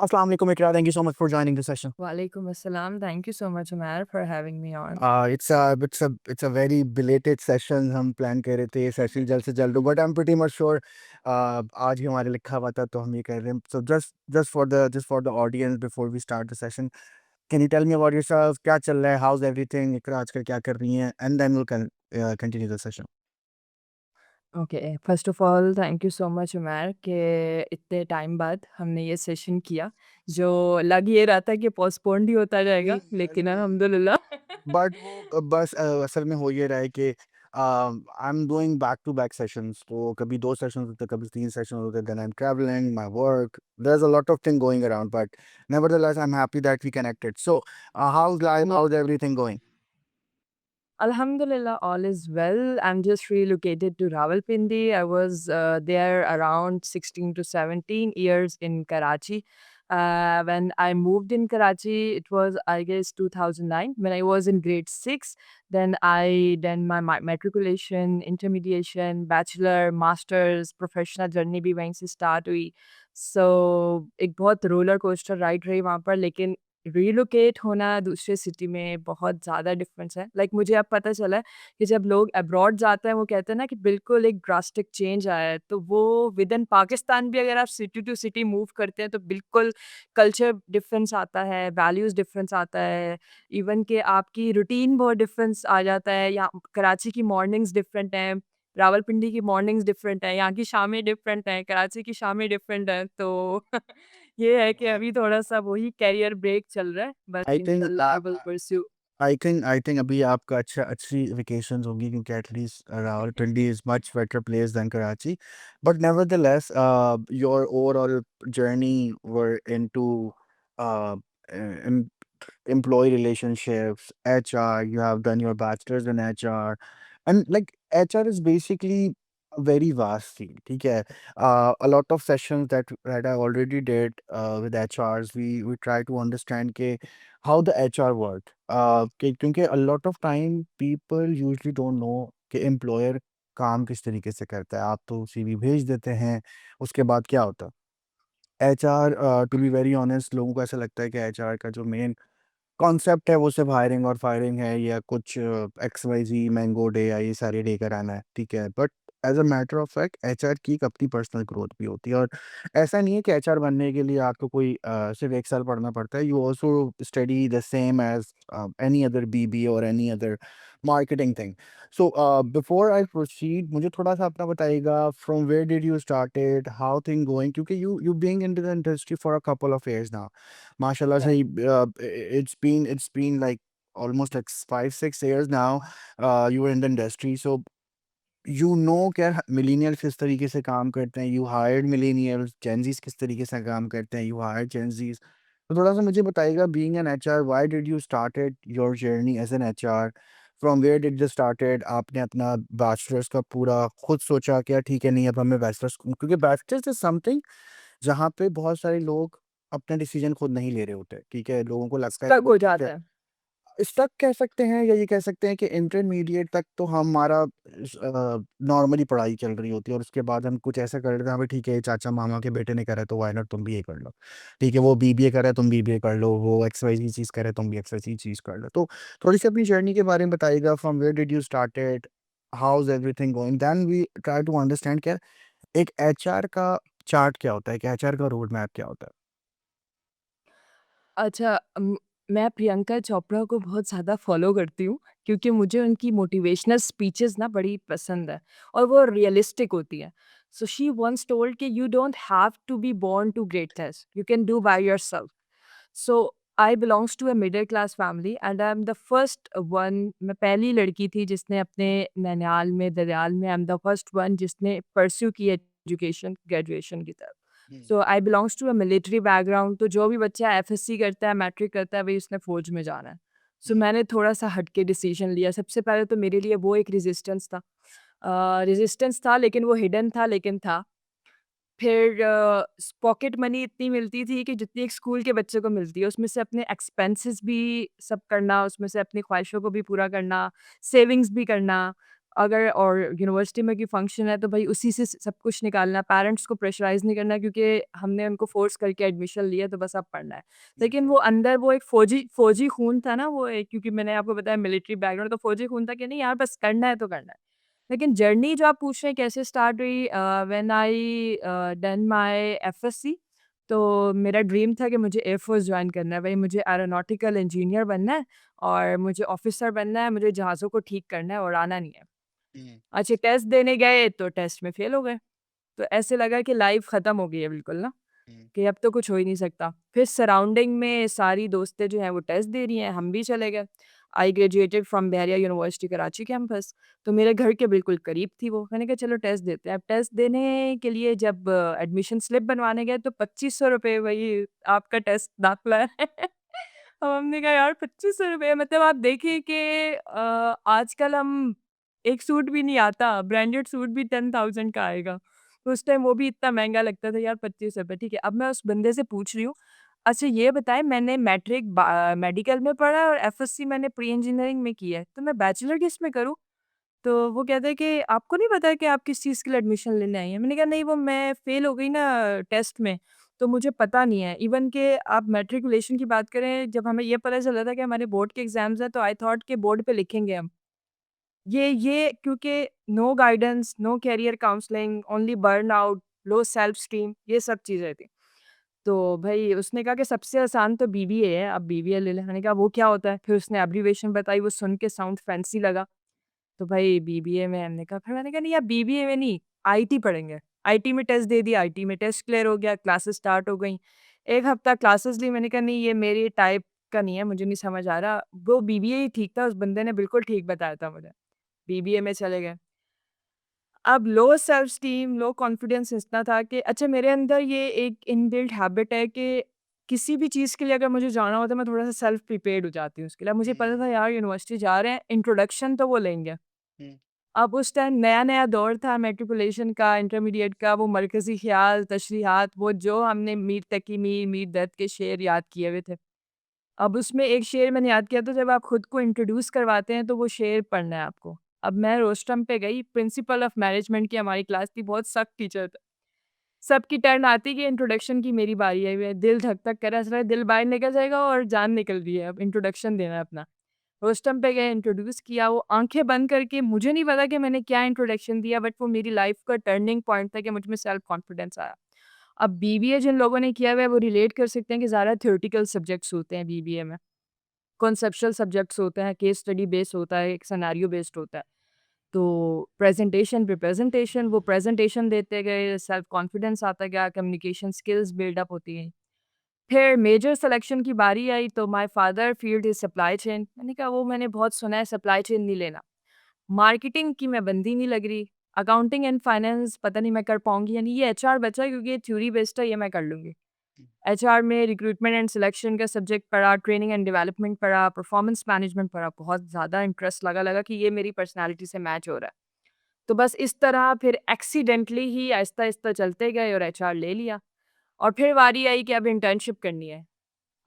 Assalamu alaikum, Ikra. Thank you so much for joining the session. Walaikum assalam. Thank you so much, Umair, for having me on. It's a very belated session. हम plan कर रहे थे ये session जल्द से जल्द हो, but I am pretty much sure आज ही हमारे लिखा हुआ था तो हम ये कर रहे हैं. So just for the audience before we start the session, can you tell me about yourself? क्या चल रहा है? How's everything? इकरा आजकल क्या कर रही हैं? And then we'll continue the session. Okay, first of all thank you so much Umair कि इतने टाइम बाद हमने ये सेशन किया, जो लग ये रहा था कि पोस्टपोन्ड ही होता जाएगा, नहीं लेकिन नहीं अल्हम्दुलिल्लाह बट वो बस असल में हो ये रहा है कि I am doing back to back sessions. तो कभी 2 सेशंस होते हैं, कभी 3 सेशन होते हैं. Then I am travelling, my work, there is a lot of thing going around, but nevertheless I am happy that we connected. So how's life? No How's everything going? Alhamdulillah, all is well. I'm just relocated to Rawalpindi. I was there around 16 to 17 years in Karachi. When I moved in Karachi, it was, I guess, 2009 when I was in grade 6. Then I done my matriculation, intermediation, bachelor, masters, professional journey भी वहीं से start हुई. So एक बहुत roller coaster ride रही वहाँ पर, लेकिन रिलोकेट होना दूसरे सिटी में बहुत ज़्यादा डिफरेंस है। मुझे अब पता चला है कि जब लोग अब्रॉड जाते हैं, वो कहते हैं ना कि बिल्कुल एक ड्रास्टिक चेंज आया है। तो वो विदिन पाकिस्तान भी अगर आप सिटी टू सिटी मूव करते हैं, तो बिल्कुल कल्चर डिफरेंस आता है, वैल्यूज़ डिफरेंस आता है, इवन कि आपकी रूटीन बहुत डिफरेंस आ जाता है। यहाँ कराची की मॉर्निंग्स डिफरेंट हैं, रावलपिंडी की मॉर्निंग्स डिफरेंट हैं, यहाँ की शामें डिफरेंट हैं, कराची की शामें डिफरेंट हैं। तो ये है कि अभी थोड़ा-सा वही करियर ब्रेक चल रहा है, बट आई थिंक इंशाल्लाह I will pursue. I think अभी आपका अच्छी वेकेशंस होंगी क्योंकि at least Rawalpindi is much better place than Karachi. But nevertheless your overall journey were into uh, em- employee relationships, HR. You have done your bachelor's in HR, and like HR is basically a very vast field. ठीक है. A lot of sessions that I already did with HRs, we try to understand के how the HR work. क्योंकि a lot of time people usually don't know कि employer काम किस तरीके से करता है. आप तो CV भेज देते हैं, उसके बाद क्या होता है? HR, to be very honest, लोगों को ऐसा लगता है कि एचआर का जो मेन कॉन्सेप्ट है वो सिर्फ हायरिंग और फायरिंग है या कुछ X Y Z mango day या ये सारे डे कराना है. ठीक है, but as a matter of fact HR की एक अपनी पर्सनल ग्रोथ भी होती है. और ऐसा नहीं है कि एचआर बनने के लिए आपको कोई सिर्फ 1 साल पढ़ना पड़ता है. You also study the same as any other BB और any other marketing thing. So before I proceed, मुझे थोड़ा सा अपना बताइएगा, from where did you started, how thing going, क्योंकि you being in the industry for a couple of years now. Mashallah, say, right. it's been like almost like 5-6 years now. You were in the industry, so you know क्या millennials किस तरीके से काम करते हैं. You hired millennials, Gen Zs किस तरीके से काम करते हैं. You hired Gen Zs. तो थोड़ा सा मुझे बताइएगा, being an HR, why did you started your journey as an HR? From where did you started? आपने अपना बैचलर्स का पूरा खुद सोचा क्या, ठीक है नहीं अब हमें बैचलर्स, क्योंकि बैचलर्स इज समथिंग जहाँ पे बहुत सारे लोग अपने डिसीजन खुद नहीं ले रहे होते. ठीक है, लोगों को लगता है स्टक हो जाता है। स्टक कह सकते हैं, या ये कह सकते हैं कि इंटरमीडिएट तक तो हमारा नॉर्मली पढ़ाई चल रही होती है, और उसके बाद हम कुछ ऐसा कर लेते हैं, हाँ भाई ठीक है ये चाचा मामा के बेटे ने करा है तो वाई नॉट तुम भी ये कर लो. ठीक है, वो बीबीए कर रहा है तुम बीबीए कर लो, वो एक्स वाई चीज़ करे तुम भी एक्स वाई चीज़ कर लो. तो थोड़ी सी अपनी जर्नी के बारे में बताइएगा, from where did you started, how is everything going, then we try to understand क्या एक एचआर का चार्ट क्या होता है, एक एचआर का रोड मैप क्या होता है. अच्छा, मैं प्रियंका चोपड़ा को बहुत ज़्यादा फ़ॉलो करती हूँ, क्योंकि मुझे उनकी मोटिवेशनल स्पीचेज़ ना बड़ी पसंद है और वो रियलिस्टिक होती हैं। सो शी वन्स टोल्ड कि you don't have to be born to greatness, you can do by yourself. So I belongs to a middle class family and I am the first one. मैं पहली लड़की थी जिसने अपने ननिहाल में, दरियाल में, I am the first one जिसने परस्यू की एजुकेशन ग्रेजुएशन की तरफ। Hmm. So I belongs to a military background, तो जो भी बच्चा एफएससी करता है, मैट्रिक करता है, वही उसने फ़ौज में जाना है। सो हम्म. मैंने थोड़ा-सा हट के डिसीज़न लिया। सबसे पहले तो मेरे लिए वो एक रेज़िस्टेंस था, लेकिन वो हिडन था, लेकिन था। फिर पॉकेट मनी इतनी मिलती थी कि जितनी एक स्कूल के बच्चे को मिलती है, उसमें से अपने एक्सपेंसेस भी सब करना, उसमें से अपनी ख्वाहिशों को भी पूरा करना, सेविंग्स भी करना। अगर और यूनिवर्सिटी में कोई फंक्शन है तो भाई उसी से सब कुछ निकालना, पेरेंट्स को प्रेशराइज़ नहीं करना क्योंकि हमने उनको फ़ोर्स करके एडमिशन लिया तो बस अब पढ़ना है। लेकिन वो अंदर वो एक फ़ौजी खून था ना वो एक, क्योंकि मैंने आपको बताया मिलिट्री बैकग्राउंड, तो फ़ौजी खून था कि नहीं यार बस करना है तो करना है। लेकिन जर्नी जो आप पूछ रहे हैं कैसे स्टार्ट हुई, when I done my FSc, तो मेरा ड्रीम था कि मुझे एयरफोर्स जॉइन करना है। भई मुझे एरोनॉटिकल इंजीनियर बनना है और मुझे ऑफ़िसर बनना है, मुझे जहाज़ों को ठीक करना है, उड़ाना नहीं है। हुँ, अच्छा, टेस्ट देने गए तो टेस्ट में फ़ेल हो गए। तो ऐसे लगा कि लाइफ़ ख़त्म हो गई है बिल्कुल ना, हुँ, कि अब तो कुछ हो ही नहीं सकता। फिर सराउंडिंग में सारी दोस्तें जो हैं वो टेस्ट दे रही हैं, हम भी चले गए। I graduated from Bahria university Karachi campus, तो मेरे घर के बिल्कुल करीब थी वो। मैंने कहा चलो टेस्ट देते हैं। अब टेस्ट देने के लिए जब एडमिशन स्लिप बनवाने गए तो ₹2500 वही आपका टेस्ट दाखिला है। अब हमने कहा यार ₹2500, मतलब आप देखिए कि आजकल हम एक सूट भी नहीं आता, ब्रांडेड सूट भी 10,000 का आएगा। तो उस टाइम वो भी इतना महँगा लगता था यार, ₹2500 ठीक है। अब मैं उस बंदे से पूछ रही हूँ, अच्छा ये बताएँ, मैंने मैट्रिक मेडिकल में पढ़ा है और एफएससी मैंने प्री इंजीनियरिंग में की है, तो मैं बैचलर किसमें करूँ? तो वो कहता है कि आपको नहीं पता कि आप किस चीज़ के लिए एडमिशन लेने आई हैं? मैंने कहा नहीं, वो मैं फ़ेल हो गई ना टेस्ट में, तो मुझे पता नहीं है। इवन कि आप मैट्रिकुलेशन की बात करें, जब हमें ये पता चला था कि हमारे बोर्ड के एग्ज़ाम्स हैं, तो आई थॉट कि बोर्ड पे लिखेंगे हम। ये क्योंकि no guidance, no career counselling, only burnout, low self esteem, ये सब चीज़ें थी। तो भई उसने कहा कि सबसे आसान तो बीबीए है, आप बीबीए ले लें। मैंने कहा वो क्या होता है? फिर उसने एब्रिविएशन बताई, वो सुन के साउंड फैंसी लगा। तो भाई बीबीए में हमने कहा, फिर मैंने कहा नहीं आप बीबीए में नहीं, आईटी पढ़ेंगे। आईटी में टेस्ट दे दिया, आईटी में टेस्ट क्लियर हो गया, क्लासेस स्टार्ट हो गईं। 1 हफ्ता क्लासेस ली, मैंने कहा नहीं ये मेरे टाइप का नहीं है, मुझे नहीं समझ आ रहा। वो बीबीए ही ठीक था, उस बंदे ने बिल्कुल ठीक बताया था मुझे। बीबीए में चले गए। अब लो सेल्फ स्टीम, लो कॉन्फिडेंस इतना था कि अच्छा मेरे अंदर ये एक इनबिल्ट हैबिट है कि किसी भी चीज़ के लिए अगर मुझे जाना होता है, मैं थोड़ा-सा सेल्फ प्रिपेयर्ड हो जाती हूँ उसके लिए। मुझे पता हुँ, था यार यूनिवर्सिटी जा रहे हैं, इंट्रोडक्शन तो वो लेंगे। हुँ, अब उस टाइम नया-नया दौर था मैट्रिकुलेशन का, इंटरमीडिएट का, वो मरकज़ी ख़्याल, तशरीहात, वो जो हमने मीर तकी मीर, मीर दर्द के शेर याद किए हुए थे। अब उसमें एक शेर मैंने याद किया, तो जब आप खुद को इंट्रोड्यूस करवाते हैं, तो वो शेर पढ़ना है आपको। अब मैं रोस्टम पे गई, प्रिंसिपल ऑफ मैनेजमेंट की हमारी क्लास थी, बहुत सख्त टीचर था। सबकी टर्न आती कि इंट्रोडक्शन की मेरी बारी आई हुई है, दिल धक-धक कर रहा है, ऐसा लग रहा है दिल बाहर निकल जाएगा और जान निकल रही है, अब इंट्रोडक्शन देना है अपना। रोस्टम पे गए, इंट्रोड्यूस किया, वो आँखें बंद करके, मुझे नहीं पता कि मैंने क्या इंट्रोडक्शन दिया, बट वो मेरी लाइफ़ का टर्निंग पॉइंट था कि मुझ में सेल्फ कॉन्फिडेंस आया। अब बीबीए जिन लोगों ने किया हुआ है, वो रिलेट कर सकते हैं कि ज़्यादा थ्योरेटिकल सब्जेक्ट्स होते हैं बीबीए में। कॉन्सेप्चुअल सब्जेक्ट्स होते हैं, केस स्टडी बेस्ड होता है, एक सिनेरियो बेस्ड होता है। तो प्रेज़ेंटेशन पे प्रेज़ेंटेशन, वो प्रेज़ेंटेशन देते गए, सेल्फ कॉन्फिडेंस आता गया, कम्युनिकेशन स्किल्स बिल्डअप होती गई। फिर मेजर सिलेक्शन की बारी आई तो my father field is supply chain. मैंने कहा वो मैंने बहुत सुना है, सप्लाई चेन नहीं लेना। मार्केटिंग की मैं बंदी नहीं लग रही। अकाउंटिंग एंड फाइनेंस पता नहीं मैं कर पाऊँगी या नहीं। ये एचआर बचा है क्योंकि ये थ्योरी बेस्ड है, ये मैं कर लूँगी। एचआर में रिक्रूटमेंट एंड सिलेक्शन का सब्जेक्ट पढ़ा, ट्रेनिंग एंड डेवलपमेंट पढ़ा, परफॉर्मेंस मैनेजमेंट पढ़ा। बहुत ज़्यादा इंटरेस्ट लगा कि ये मेरी पर्सनैलिटी से मैच हो रहा है। तो बस इस तरह फिर एक्सीडेंटली ही आहिस्ता-आहिस्ता चलते गए और एचआर ले लिया। और फिर बारी आई कि अब इंटर्नशिप करनी है।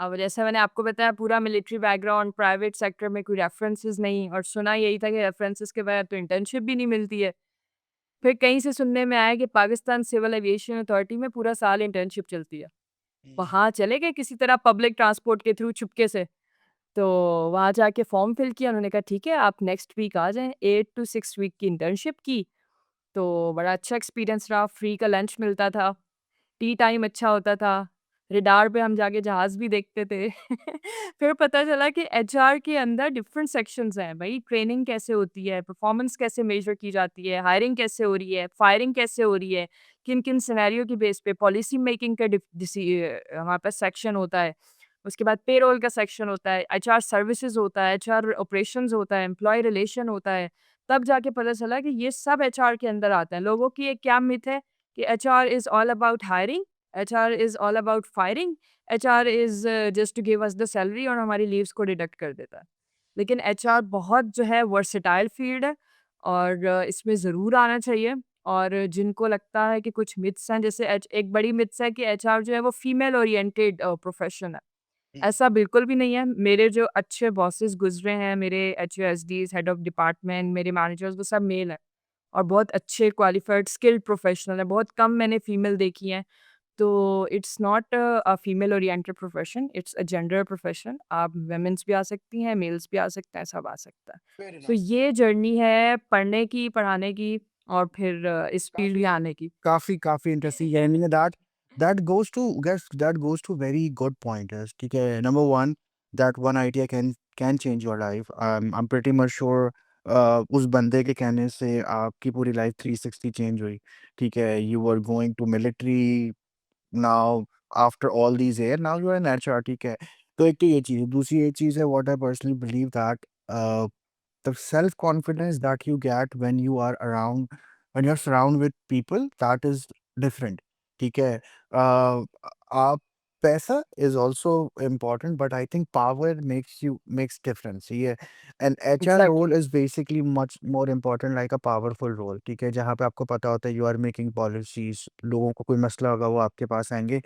अब जैसे मैंने आपको बताया पूरा मिलिट्री बैकग्राउंड, प्राइवेट सेक्टर में कोई रेफरेंसेस नहीं, और सुना यही था कि रेफरेंसेस के बगैर तो इंटर्नशिप भी नहीं मिलती है। फिर कहीं से सुनने में आया कि पाकिस्तान सिविल एविएशन अथॉरिटी में पूरा साल इंटर्नशिप चलती है। हुँ, वहाँ चले गए किसी तरह पब्लिक ट्रांसपोर्ट के थ्रू चुपके से। तो वहाँ जाके फॉर्म फिल किया, उन्होंने कहा ठीक है आप नेक्स्ट वीक आ जाएँ। 8 टू 6 वीक की इंटर्नशिप की, तो बड़ा अच्छा एक्सपीरियंस रहा, फ्री का लंच मिलता था। टी टाइम अच्छा होता था। रडार पे हम जाके जहाज़ भी देखते थे। फिर पता चला कि एचआर के अंदर डिफरेंट सेक्शंस हैं भई, ट्रेनिंग कैसे होती है, परफॉर्मेंस कैसे मेज़र की जाती है, हायरिंग कैसे हो रही है, फायरिंग कैसे हो रही है, किन-किन सिनेरियो के बेस पे पॉलिसी मेकिंग का हमारे पास सेक्शन होता है। उसके बाद पेरोल का सेक्शन होता है, एचआर सर्विसेज़ होता है, एचआर ऑपरेशंस होता है, एम्प्लॉयी रिलेशन होता है। तब जाके पता चला कि ये सब एचआर के अंदर आता है। लोगों की एक क्या मिथ है कि HR is all about hiring, HR is all about firing, HR is just to give us the salary और हमारी लीव्स को डिडक्ट कर देता है। लेकिन एचआर बहुत जो है वर्सेटाइल फ़ील्ड है और इसमें ज़रूर आना चाहिए। और जिनको लगता है कि कुछ मिथ्स हैं, जैसे एच एक बड़ी मिथ्स है कि एचआर जो है वो फीमेल ओरिएंटेड प्रोफ़ेशन है। हुँ। ऐसा बिल्कुल भी नहीं है। मेरे जो अच्छे बॉसेस गुज़रे हैं, मेरे एचओएसडीज़, हेड ऑफ डिपार्टमेंट, मेरे मैनेजर्स वो सब मेल हैं और बहुत अच्छे क्वालिफाइड स्किल्ड प्रोफेशनल हैं। बहुत कम मैंने फीमेल देखी हैं। तो it's not a female oriented profession, it's a gender profession. आप वुमेन्स भी आ सकती हैं, मेल्स भी आ सकते हैं, सब आ सकता है। फेयर तो इनफ। ये जर्नी है पढ़ने की, पढ़ाने की और फिर इस फील्ड में काफ़ी आने की। काफ़ी इंटरेस्टिंग है। I mean that goes to very good pointers, ठीक है? Number one, that one idea can change your life. I'm pretty much sure उस बंदे के कहने से आपकी पूरी लाइफ 360 चेंज हुई, ठीक है? You were going to military, now after all these years now you are an HR, ठीक है? तो एक तो ये चीज़ है। दूसरी एक चीज़ है, what I personally believe that the self confidence that you get when you are around, when you're surrounded with people, that is different, ठीक है? आप पैसा is also important, but I think power makes difference, ये an HR exactly. role is basically much more important like a powerful role, ठीक है? जहाँ पे आपको पता होता है you are making policies, लोगों को कोई मसला होगा वो आपके पास आएंगे,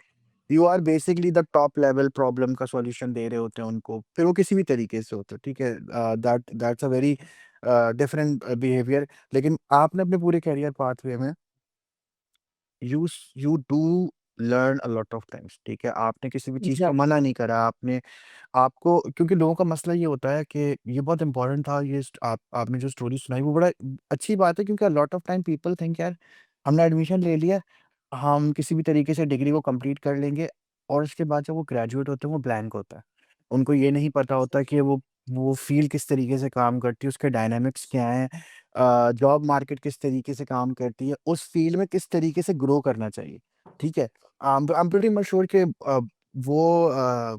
you are basically the top level problem का सॉल्यूशन दे रहे होते हैं उनको, फिर वो किसी भी तरीके से होता है, ठीक है? That's a very different behaviour. लेकिन आपने अपने पूरे करियर पाथवे में you do learn a lot of things, ठीक है? आपने किसी भी चीज़ को एग्ज़ैक्टली। मना नहीं करा, आपने आपको, क्योंकि लोगों का मसला ये होता है कि ये बहुत इंपॉर्टेंट था, ये आपने जो स्टोरी सुनाई वो बड़ा अच्छी बात है, क्योंकि अ lot of time people think यार हमने एडमिशन ले लिया, हम किसी भी तरीके से डिग्री को कंप्लीट कर लेंगे और उसके बाद जब वो ग्रेजुएट होते हैं वो ब्लैंक होता है। उनको ये नहीं पता होता कि वो फ़ील्ड किस तरीके से काम करती है, उसके डायनामिक्स क्या हैं, जॉब मार्केट किस तरीके से काम करती है, उस फ़ील्ड में किस तरीके से ग्रो करना चाहिए, ठीक है? I am pretty much sure कि वो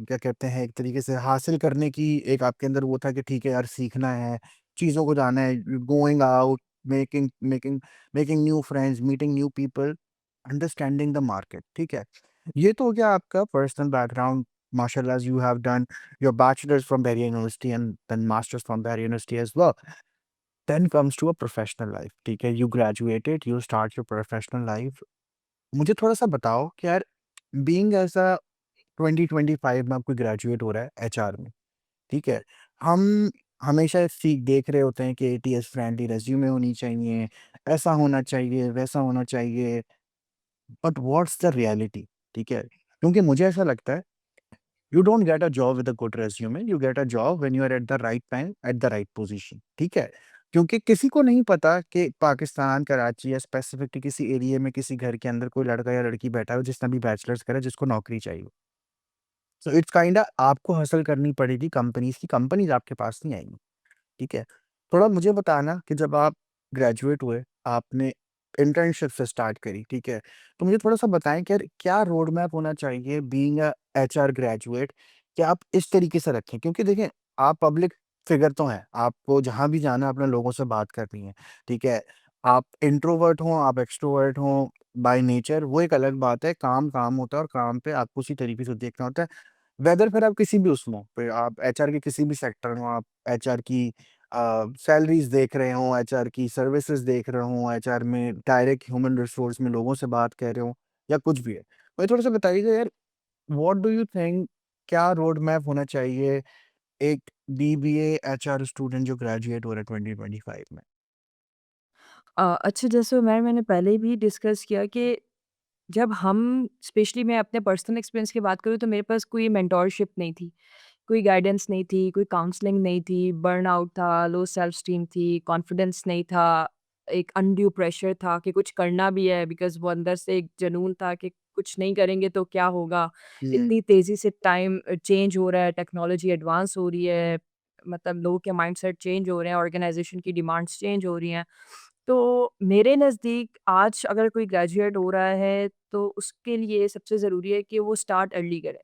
क्या कहते हैं, एक तरीके से हासिल करने की एक आपके अंदर वो था कि ठीक है यार सीखना है, चीज़ों को जानना है, going out, making making making new friends, meeting new people, understanding the market, ठीक है? ये तो हो गया आपका पर्सनल बैकग्राउंड। माशाल्लाह you have done your bachelors from Bahria university and then masters from Bahria university as well. Then comes to a professional life, ठीक है? You graduated, you start your professional life. मुझे थोड़ा-सा बताओ कि यार बीइंग एज़ अ 2025 में आपको ग्रेजुएट हो रहा है एचआर में, ठीक है? हम हमेशा देख रहे होते हैं कि एटीएस फ्रेंडली रिज्यूमे होनी चाहिए, ऐसा होना चाहिए, वैसा होना चाहिए, बट व्हाट्स द रियलिटी, ठीक है? क्योंकि मुझे ऐसा लगता है you don't get a job with a good resume, you get a job when you are at the right time, at the right position, ठीक है? क्योंकि किसी को नहीं पता कि पाकिस्तान, कराची या स्पेसिफिकली किसी एरिया में किसी घर के अंदर कोई लड़का या लड़की बैठा हो जिसने अभी बैचलर्स करा है, जिसको नौकरी चाहिए। सो इट्स काइंडा आपको हसल करनी पड़ेगी कंपनीज़ की, कंपनीज़ आपके पास नहीं आएँगी, ठीक है? थोड़ा मुझे बताना कि जब आप ग्रेजुएट हुए, आपने इंटर्नशिप से स्टार्ट करी, ठीक है? तो मुझे थोड़ा-सा बताएँ कि यार क्या रोड मैप होना चाहिए बीइंग अ एचआर ग्रेजुएट, कि आप इस तरीके से रखें? क्योंकि देखिए, आप पब्लिक फिगर तो हैं, आपको जहाँ भी जाना है अपने लोगों से बात करनी है, ठीक है? आप इंट्रोवर्ट हों, आप एक्सट्रोवर्ट हों बाय नेचर, वो एक अलग बात है, काम काम होता है और काम पे आपको उसी तरीके से देखना होता है। वेदर फिर आप किसी भी उसमें हो, फिर आप एचआर के किसी भी सेक्टर में हो, आप एचआर की सैलरीज़ देख रहे हों, एचआर की सर्विसेज़ देख रहे हों, एचआर में डायरेक्ट ह्यूमन रिसोर्स में लोगों से बात कर रहे हों या कुछ भी है। मुझे थोड़ा-सा बताइएगा यार, व्हाट डू यू थिंक, क्या रोड मैप होना चाहिए एक बीबीए एचआर स्टूडेंट जो ग्रेजुएट हो रहा है 2025 में? अच्छा जैसे मैंने पहले भी डिस्कस किया कि जब हम स्पेशली मैं अपने पर्सनल एक्सपीरियंस की बात करूँ तो मेरे पास कोई मेंटोरशिप नहीं थी, कोई गाइडेंस नहीं थी, कोई काउंसलिंग नहीं थी, बर्नआउट था, लो सेल्फ एस्टीम थी, कॉन्फिडेंस नहीं था, एक अनड्यू प्रेशर था कि कुछ करना भी है बिकॉज़ वो अंदर से एक जुनून था कि कुछ नहीं करेंगे तो क्या होगा? हुँ, इतनी तेज़ी से टाइम चेंज हो रहा है, टेक्नोलॉजी एडवांस हो रही है, मतलब लोगों के माइंडसेट चेंज हो रहे हैं, ऑर्गेनाइज़ेशन की डिमांड्स चेंज हो रही हैं। तो मेरे नज़दीक आज अगर कोई ग्रेजुएट हो रहा है, तो उसके लिए सबसे ज़रूरी है कि वो स्टार्ट अर्ली करे।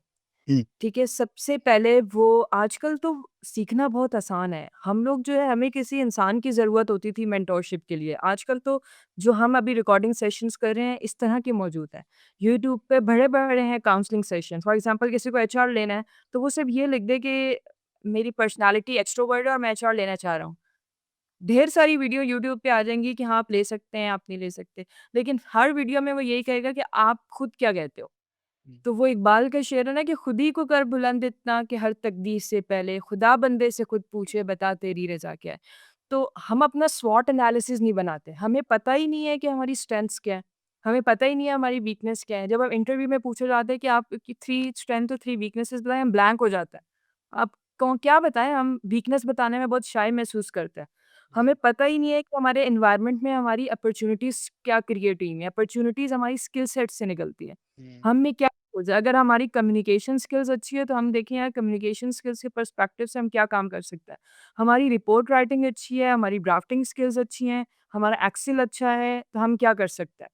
हुँ, ठीक है? सबसे पहले वो आजकल तो सीखना बहुत आसान है। हम लोग जो है हमें किसी इंसान की ज़रूरत होती थी मेंटोरशिप के लिए। आजकल तो जो हम अभी रिकॉर्डिंग सेशंस कर रहे हैं, इस तरह के मौजूद हैं। यूट्यूब पे बड़े-बड़े हैं काउंसलिंग सेशंस। फॉर एग्ज़ाम्पल किसी को एचआर लेना है, तो वो सिर्फ़ ये लिख दे कि मेरी पर्सनैलिटी एक्स्ट्रोवर्ट है और मैं एचआर लेना चाह रहा हूँ। ढेर सारी वीडियो यूट्यूब पे आ जाएँगी कि हाँ, आप ले सकते हैं, आप नहीं ले सकते। लेकिन हर वीडियो में वो यही कहेगा कि आप खुद क्या कहते हो? तो वो इकबाल का शेर है ना कि खुद ही को कर बुलंद इतना कि हर तकदीर से पहले खुदा बंदे से खुद पूछे बता तेरी रज़ा क्या है। तो हम अपना स्वॉट एनालिसिस नहीं बनाते। हमें पता ही नहीं है कि हमारी स्ट्रेंथ्स क्या है। हमें पता ही नहीं है हमारी वीकनेस क्या है। जब हम इंटरव्यू में पूछा जाता है कि आपकी 3 स्ट्रेंथ और 3 वीकनेसेस बताएँ, हम ब्लैंक हो जाता है। आप कौन क्या बताएँ, हम वीकनेस बताने में बहुत शाय महसूस करते हैं। हमें पता ही नहीं है कि हमारे एनवायरनमेंट में हमारी अपॉर्च्युनिटीज़ क्या क्रिएट हुई हैं। अपॉर्च्युनिटीज़ हमारी स्किल सेट से निकलती हैं। हम में क्या हो जाए, अगर हमारी कम्युनिकेशन स्किल्स अच्छी है तो हम देखें यार कम्युनिकेशन स्किल्स के पर्सपेक्टिव से हम क्या काम कर सकते हैं। हमारी रिपोर्ट राइटिंग अच्छी है, हमारी ड्राफ्टिंग स्किल्स अच्छी हैं, हमारा एक्सेल अच्छा है, तो हम क्या कर सकते हैं।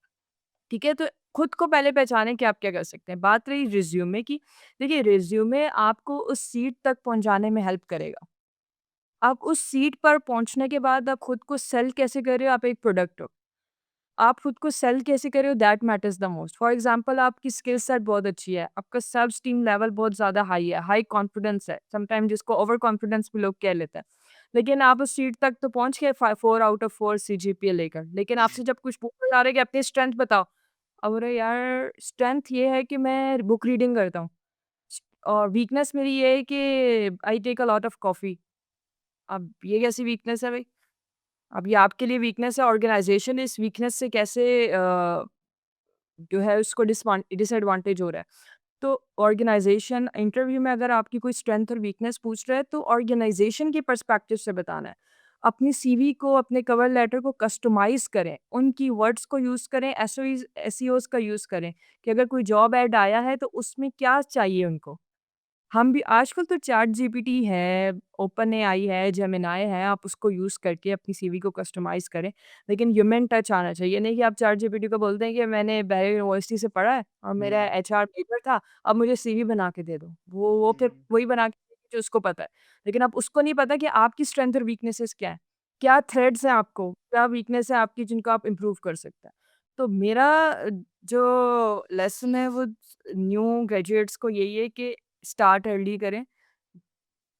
ठीक है? तो खुद को पहले पहचानें कि आप क्या कर सकते हैं। बात रही रिज़्यूमे की, देखिए रिज़्यूमे आपको उस सीट तक पहुँचाने में हेल्प करेगा। आप उस सीट पर पहुँचने के बाद आप खुद को सेल कैसे कर रहे हो, आप एक प्रोडक्ट हो। आप खुद को सेल कैसे कर रहे हो that matters the most. For example आपकी स्किल सेट बहुत अच्छी है, आपका सेल्फ एस्टीम लेवल बहुत ज़्यादा हाई कॉन्फिडेंस है, समटाइम जिसको ओवर कॉन्फिडेंस भी लोग कह लेते हैं। लेकिन आप उस सीट तक तो पहुँच गए 4 आउट ऑफ 4 सीजीपीए लेकर, लेकिन आपसे जब कुछ पूछा जा रहा है कि अपनी स्ट्रेंथ बताओ, अब अरे यार स्ट्रेंथ ये है कि मैं बुक रीडिंग करता हूँ और वीकनेस मेरी ये है कि I take a lot of coffee. अब ये कैसी वीकनेस है भाई? अब ये आपके लिए वीकनेस है, ऑर्गेनाइज़ेशन इस वीकनेस से कैसे जो है उसको डिसएडवांटेज हो रहा है। तो ऑर्गेनाइज़ेशन इंटरव्यू में अगर आपकी कोई स्ट्रेंथ और वीकनेस पूछ रहा है तो ऑर्गेनाइज़ेशन के पर्सपेक्टिव से बताना है। अपनी सीवी को, अपने कवर लेटर को कस्टमाइज़ करें, उन कीवर्ड्स को यूज़ करें, एसईओज़ का यूज़ करें कि अगर कोई जॉब ऐड आया है तो उसमें क्या चाहिए उनको। हम भी आजकल तो चैट जीपीटी है, ओपन एआई है, जेमिनी है, आप उसको यूज़ करके अपनी सीवी को कस्टमाइज़ करें। लेकिन ह्यूमन टच आना चाहिए, ये नहीं कि आप चैट जीपीटी को बोलते हैं कि मैंने बैरियर यूनिवर्सिटी से पढ़ा है और मेरा एचआर मेजर था, अब मुझे सीवी बना के दे दो। वो फिर वही बना के देगी जो उसको पता है। लेकिन अब उसको नहीं पता कि आपकी स्ट्रेंथ और वीकनेसेस क्या हैं? क्या थ्रेड्स हैं आपको? क्या वीकनेस है आपकी जिनको आप इम्प्रूव कर सकते हैं? तो मेरा जो लेसन है वो न्यू ग्रेजुएट्स को यही है कि स्टार्ट अर्ली करें।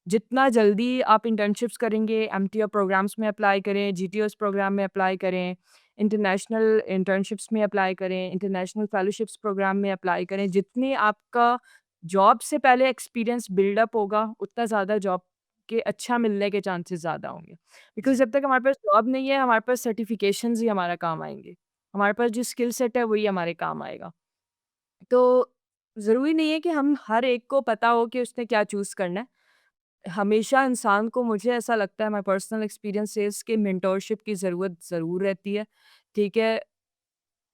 जितना जल्दी आप इंटर्नशिप्स करेंगे, एमटीओ प्रोग्राम्स में अप्लाई करें, जीटीओस प्रोग्राम में अप्लाई करें, इंटरनेशनल इंटर्नशिप्स में अप्लाई करें, इंटरनेशनल फेलोशिप्स प्रोग्राम में अप्लाई करें। जितनी आपका जॉब से पहले एक्सपीरियंस बिल्डअप होगा, उतना ज़्यादा जॉब के अच्छा मिलने के चांसेस ज़्यादा होंगे। बिकॉज़ जब तक हमारे पास जॉब नहीं है, हमारे पास सर्टिफिकेशंस ही हमारा काम आएँगे। हमारे पास जो स्किल सेट है, वही हमारे काम आएगा। तो ज़रूरी नहीं है कि हम हर एक को पता हो कि उसने क्या चूज़ करना है। हमेशा इंसान को मुझे ऐसा लगता है माय पर्सनल एक्सपीरियंस सेज़ कि मेंटोरशिप की ज़रूरत ज़रूर रहती है, ठीक है?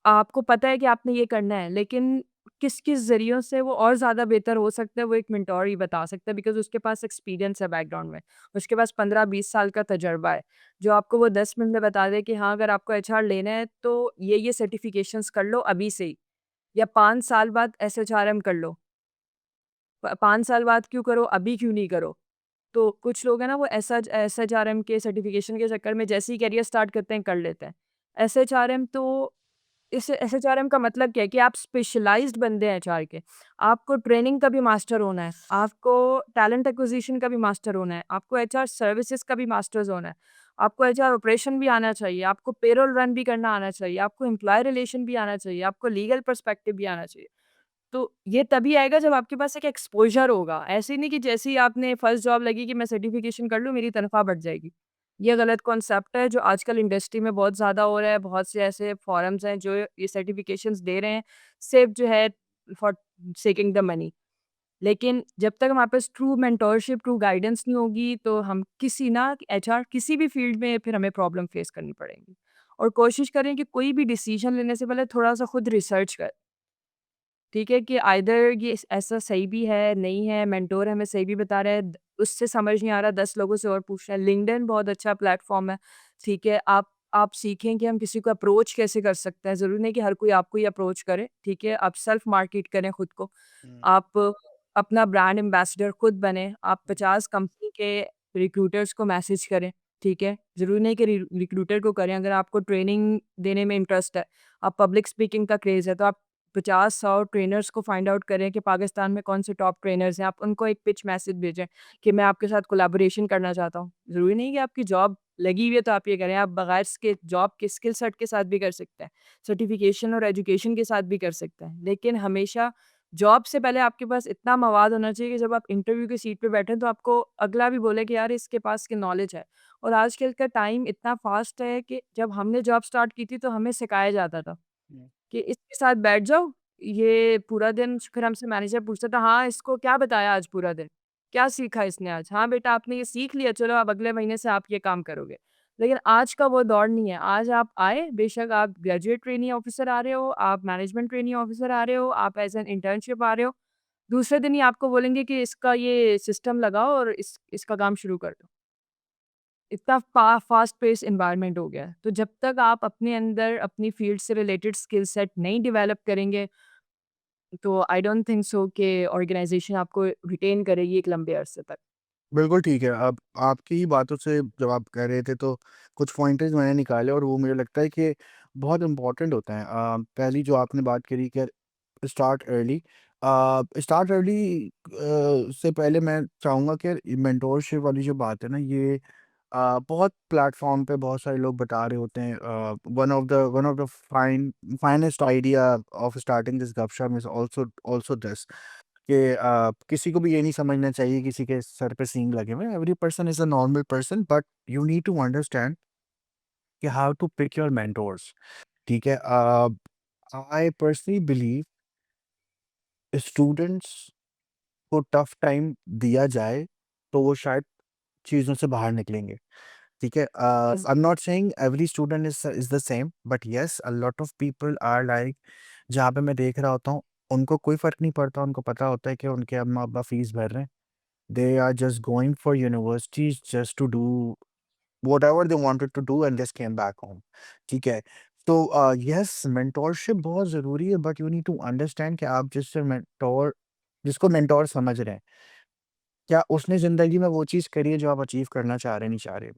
आपको पता है कि आपने ये करना है, लेकिन किस-किस ज़रियों से वो और ज़्यादा बेहतर हो सकता है, वो एक मेंटर ही बता सकता है बिकॉज़ उसके पास एक्सपीरियंस है बैकग्राउंड में। उसके पास 15-20 साल का तजुर्बा है, जो आपको वो 10 मिनट में बता दे कि हाँ, अगर आपको एचआर लेना है, तो ये सर्टिफ़िकेशंस कर लो अभी से ही या 5 साल बाद एसएचआरएम कर लो। 5 साल बाद क्यों करो, अभी क्यों नहीं करो? तो कुछ लोग हैं ना वो एसएचआरएम के सर्टिफ़िकेशन के चक्कर में जैसे ही करियर स्टार्ट करते हैं, कर लेते हैं। एसएचआरएम तो इस एसएचआरएम का मतलब क्या है कि आप स्पेशलाइज़्ड बंदे हैं एचआर के। आपको ट्रेनिंग का भी मास्टर होना है, आपको टैलेंट एक्विज़िशन का भी मास्टर होना है, आपको एचआर सर्विसेज़ का भी मास्टर्स होना है, आपको एचआर ऑपरेशन भी आना चाहिए, आपको पेरोल रन भी करना आना चाहिए, आपको एम्प्लॉयी रिलेशन भी आना चाहिए, आपको लीगल पर्सपेक्टिव भी आना चाहिए। तो ये तभी आएगा जब आपके पास एक एक्सपोज़र होगा। ऐसे नहीं कि जैसे ही आपने फर्स्ट जॉब लगी कि मैं सर्टिफ़िकेशन कर लूँ, मेरी तनख्वाह बढ़ जाएगी। ये गलत कॉन्सेप्ट है जो आजकल इंडस्ट्री में बहुत ज़्यादा हो रहा है। बहुत से ऐसे फ़ॉरम्स हैं जो ये सर्टिफ़िकेशंस दे रहे हैं, सिर्फ़ जो है फॉर सेकिंग द मनी। लेकिन जब तक हमारे पास ट्रू मेंटोरशिप, ट्रू गाइडेंस नहीं होगी, तो हम किसी ना एचआर किसी भी फ़ील्ड में फिर हमें प्रॉब्लम फ़ेस करनी पड़ेगी। और कोशिश करें कि कोई भी डिसीज़न लेने से पहले थोड़ा-सा खुद रिसर्च करें। ठीक है कि आइदर ये ऐसा सही भी है, नहीं है, मेंटोर हमें सही भी बता रहा है, उससे समझ नहीं आ रहा, 10 लोगों से और पूछ रहे हैं। लिंक्डइन बहुत अच्छा प्लेटफ़ॉर्म है, ठीक है? आप सीखें कि हम किसी को अप्रोच कैसे कर सकते हैं। ज़रूरी नहीं कि हर कोई आपको ही अप्रोच करे, ठीक है? आप सेल्फ मार्केट करें खुद को। आप अपना ब्रांड एम्बेसडर खुद बनें। आप 50 कंपनी के रिक्रूटर्स को मैसेज करें, ठीक है? ज़रूरी नहीं कि रिक्रूटर को करें, अगर आपको ट्रेनिंग देने में इंटरेस्ट है, आप पब्लिक स्पीकिंग का क्रेज़ है, तो आप 50-100 ट्रेनर्स को फाइंड आउट करें कि पाकिस्तान में कौन से टॉप ट्रेनर्स हैं। आप उनको एक पिच मैसेज भेजें कि मैं आपके साथ कोलैबोरेशन करना चाहता हूँ। ज़रूरी नहीं कि आपकी जॉब लगी हुई है तो आप ये करें, आप बगैर इसके जॉब के स्किल सेट के साथ भी कर सकते हैं। सर्टिफ़िकेशन और एजुकेशन के साथ भी कर सकते हैं। लेकिन हमेशा जॉब से पहले आपके पास इतना मवाद होना चाहिए कि जब आप इंटरव्यू की सीट पे बैठे तो आपको अगला भी बोले कि यार इसके पास की नॉलेज है। और आजकल का टाइम इतना फ़ास्ट है कि जब हमने जॉब स्टार्ट की थी तो हमें सिखाया जाता था हुँ। कि इसके साथ बैठ जाओ, ये पूरा दिन फिर हमसे मैनेजर पूछता था, "हाँ, इसको क्या बताया आज पूरा दिन? क्या सीखा इसने आज? हाँ, बेटा आपने ये सीख लिया, चलो अब अगले महीने से आप ये काम करोगे।" लेकिन आज का वो दौर नहीं है। आज आप आए, बेशक आप ग्रेजुएट ट्रेनी ऑफ़िसर आ रहे हो, आप मैनेजमेंट ट्रेनी ऑफ़िसर आ रहे हो, आप एज़ एन इंटर्नशिप आ रहे हो, दूसरे दिन ही आपको बोलेंगे कि इसका ये सिस्टम लगाओ और इसका काम शुरू कर दो। इतना फ़ास्ट पेस एनवायरनमेंट हो गया है। तो जब तक आप अपने अंदर अपनी फ़ील्ड से रिलेटेड स्किल सेट नहीं डेवलप करेंगे, तो आई डोंट थिंक सो कि ऑर्गनाइज़ेशन आपको रिटेन करेगी एक लंबे अरसे तक। बिल्कुल ठीक है। अब आपकी ही बातों से जब आप कह रहे थे तो कुछ पॉइंटर्स मैंने निकाले और वो मुझे लगता है कि बहुत इम्पोर्टेंट होते हैं। पहली जो आपने बात करी कि स्टार्ट अर्ली। स्टार्ट अर्ली से पहले मैं चाहूँगा कि मेंटोरशिप वाली जो बात है ना ये बहुत प्लेटफ़ॉर्म पे बहुत सारे लोग बता रहे होते हैं। One of the finest idea of starting this गपशप इज़ आल्सो दिस कि किसी को भी ये नहीं समझना चाहिए किसी के सर पे सींग लगे हुए हैं। Every person is a normal person but you need to understand कि how to pick your mentors. ठीक है? आई पर्सनली बिलीव स्टूडेंट्स को टफ टाइम दिया जाए तो वो शायद चीज़ों से बाहर निकलेंगे। ठीक है? I am not saying every student is the same but yes a lot of people are like जहाँ पे मैं देख रहा होता हूँ, उनको कोई फ़र्क नहीं पड़ता, उनको पता होता है कि उनके अम्मा-अब्बा फ़ीस भर रहे हैं। They are just going for universities just to do whatever they wanted to do and just came back home. ठीक है? तो yes mentorship बहुत ज़रूरी है but you need to understand कि आप जिसको मेंटोर समझ रहे हैं, क्या उसने ज़िंदगी में वो चीज़ करी है जो आप अचीव करना चाह रहे नहीं चाह रहे?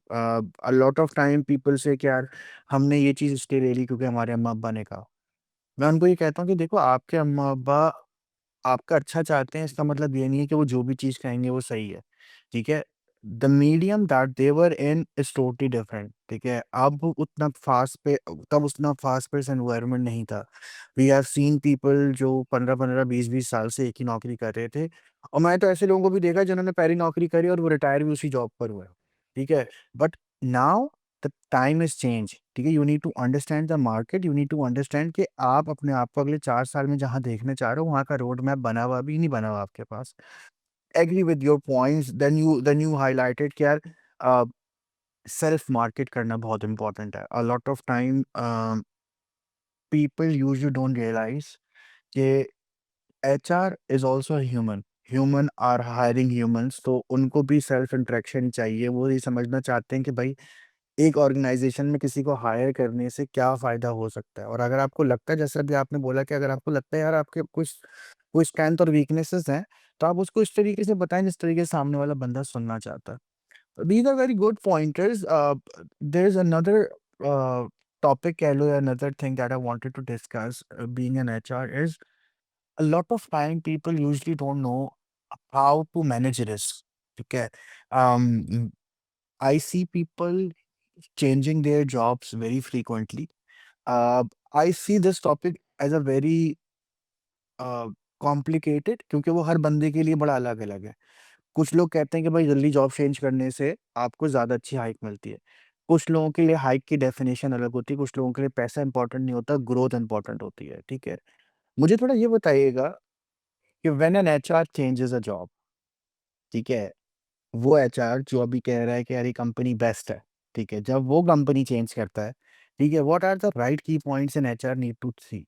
a lot of time people say कि यार हमने ये चीज़ इसलिए ले ली क्योंकि हमारे अम्मा-अब्बा ने कहा। मैं उनको ये कहता हूँ कि देखो आपके अम्मा-अब्बा आपका अच्छा चाहते हैं इसका मतलब ये नहीं है कि वो जो भी चीज़ कहेंगे वो सही है, ठीक है? The medium that they were in is totally different, ठीक है? अब उतना फ़ास्ट पे तब उतना फ़ास्ट पेस एनवायरनमेंट नहीं था। वी हैव सीन पीपल जो 15-15, 20-20 साल से एक ही नौकरी कर रहे थे और मैं तो ऐसे लोगों को भी देखा है जिन्होंने पहली नौकरी करी और वो रिटायर भी उसी जॉब पर हुए, ठीक है? But now the time is change, ठीक है? You need to understand the market, you need to understand कि आप अपने आप को अगले 4 साल में जहाँ देखना चाह रहे हो, वहाँ का रोड मैप बना हुआ अभी नहीं बना हुआ आपके पास। Agree with your points then you highlighted कि यार अ, सेल्फ मार्केट करना बहुत इम्पोर्टेंट है। A lot of time people usually don't realise कि HR is also human. Human are hiring humans तो उनको भी सेल्फ इंटरेक्शन चाहिए। वो ये समझना चाहते हैं कि भाई एक ऑर्गेनाइज़ेशन में किसी को हायर करने से क्या फ़ायदा हो सकता है? और अगर आपको लगता है जैसे अभी आपने बोला कि अगर आपको लगता है यार आपके कुछ कोई स्ट्रेंथ और वीकनेसेस हैं, तो आप उसको इस तरीके से बताएँ जिस तरीके से सामने वाला बंदा सुनना चाहता है। These are very good pointers. There is another topic कह लो या another thing that I wanted to discuss being an HR is a lot of time people usually don't know how to manage risk. Okay. um I see people changing their jobs very frequently. uh, I see this topic as a very complicated क्योंकि वो हर बंदे के लिए बड़ा अलग अलग है। कुछ लोग कहते हैं कि भाई जल्दी जॉब चेंज करने से आपको ज़्यादा अच्छी हाइक मिलती है। कुछ लोगों के लिए हाइक की डेफिनेशन अलग होती है, कुछ लोगों के लिए पैसा इंपॉर्टेंट नहीं होता, ग्रोथ इंपॉर्टेंट होती है। ठीक है, मुझे थोड़ा ये बताइएगा कि when an HR changes a job, ठीक है? वो एचआर जो अभी कह रहा है कि यार ये कंपनी बेस्ट है, ठीक है? जब वो कंपनी चेंज करता है, ठीक है? What are the right key points an HR need to see?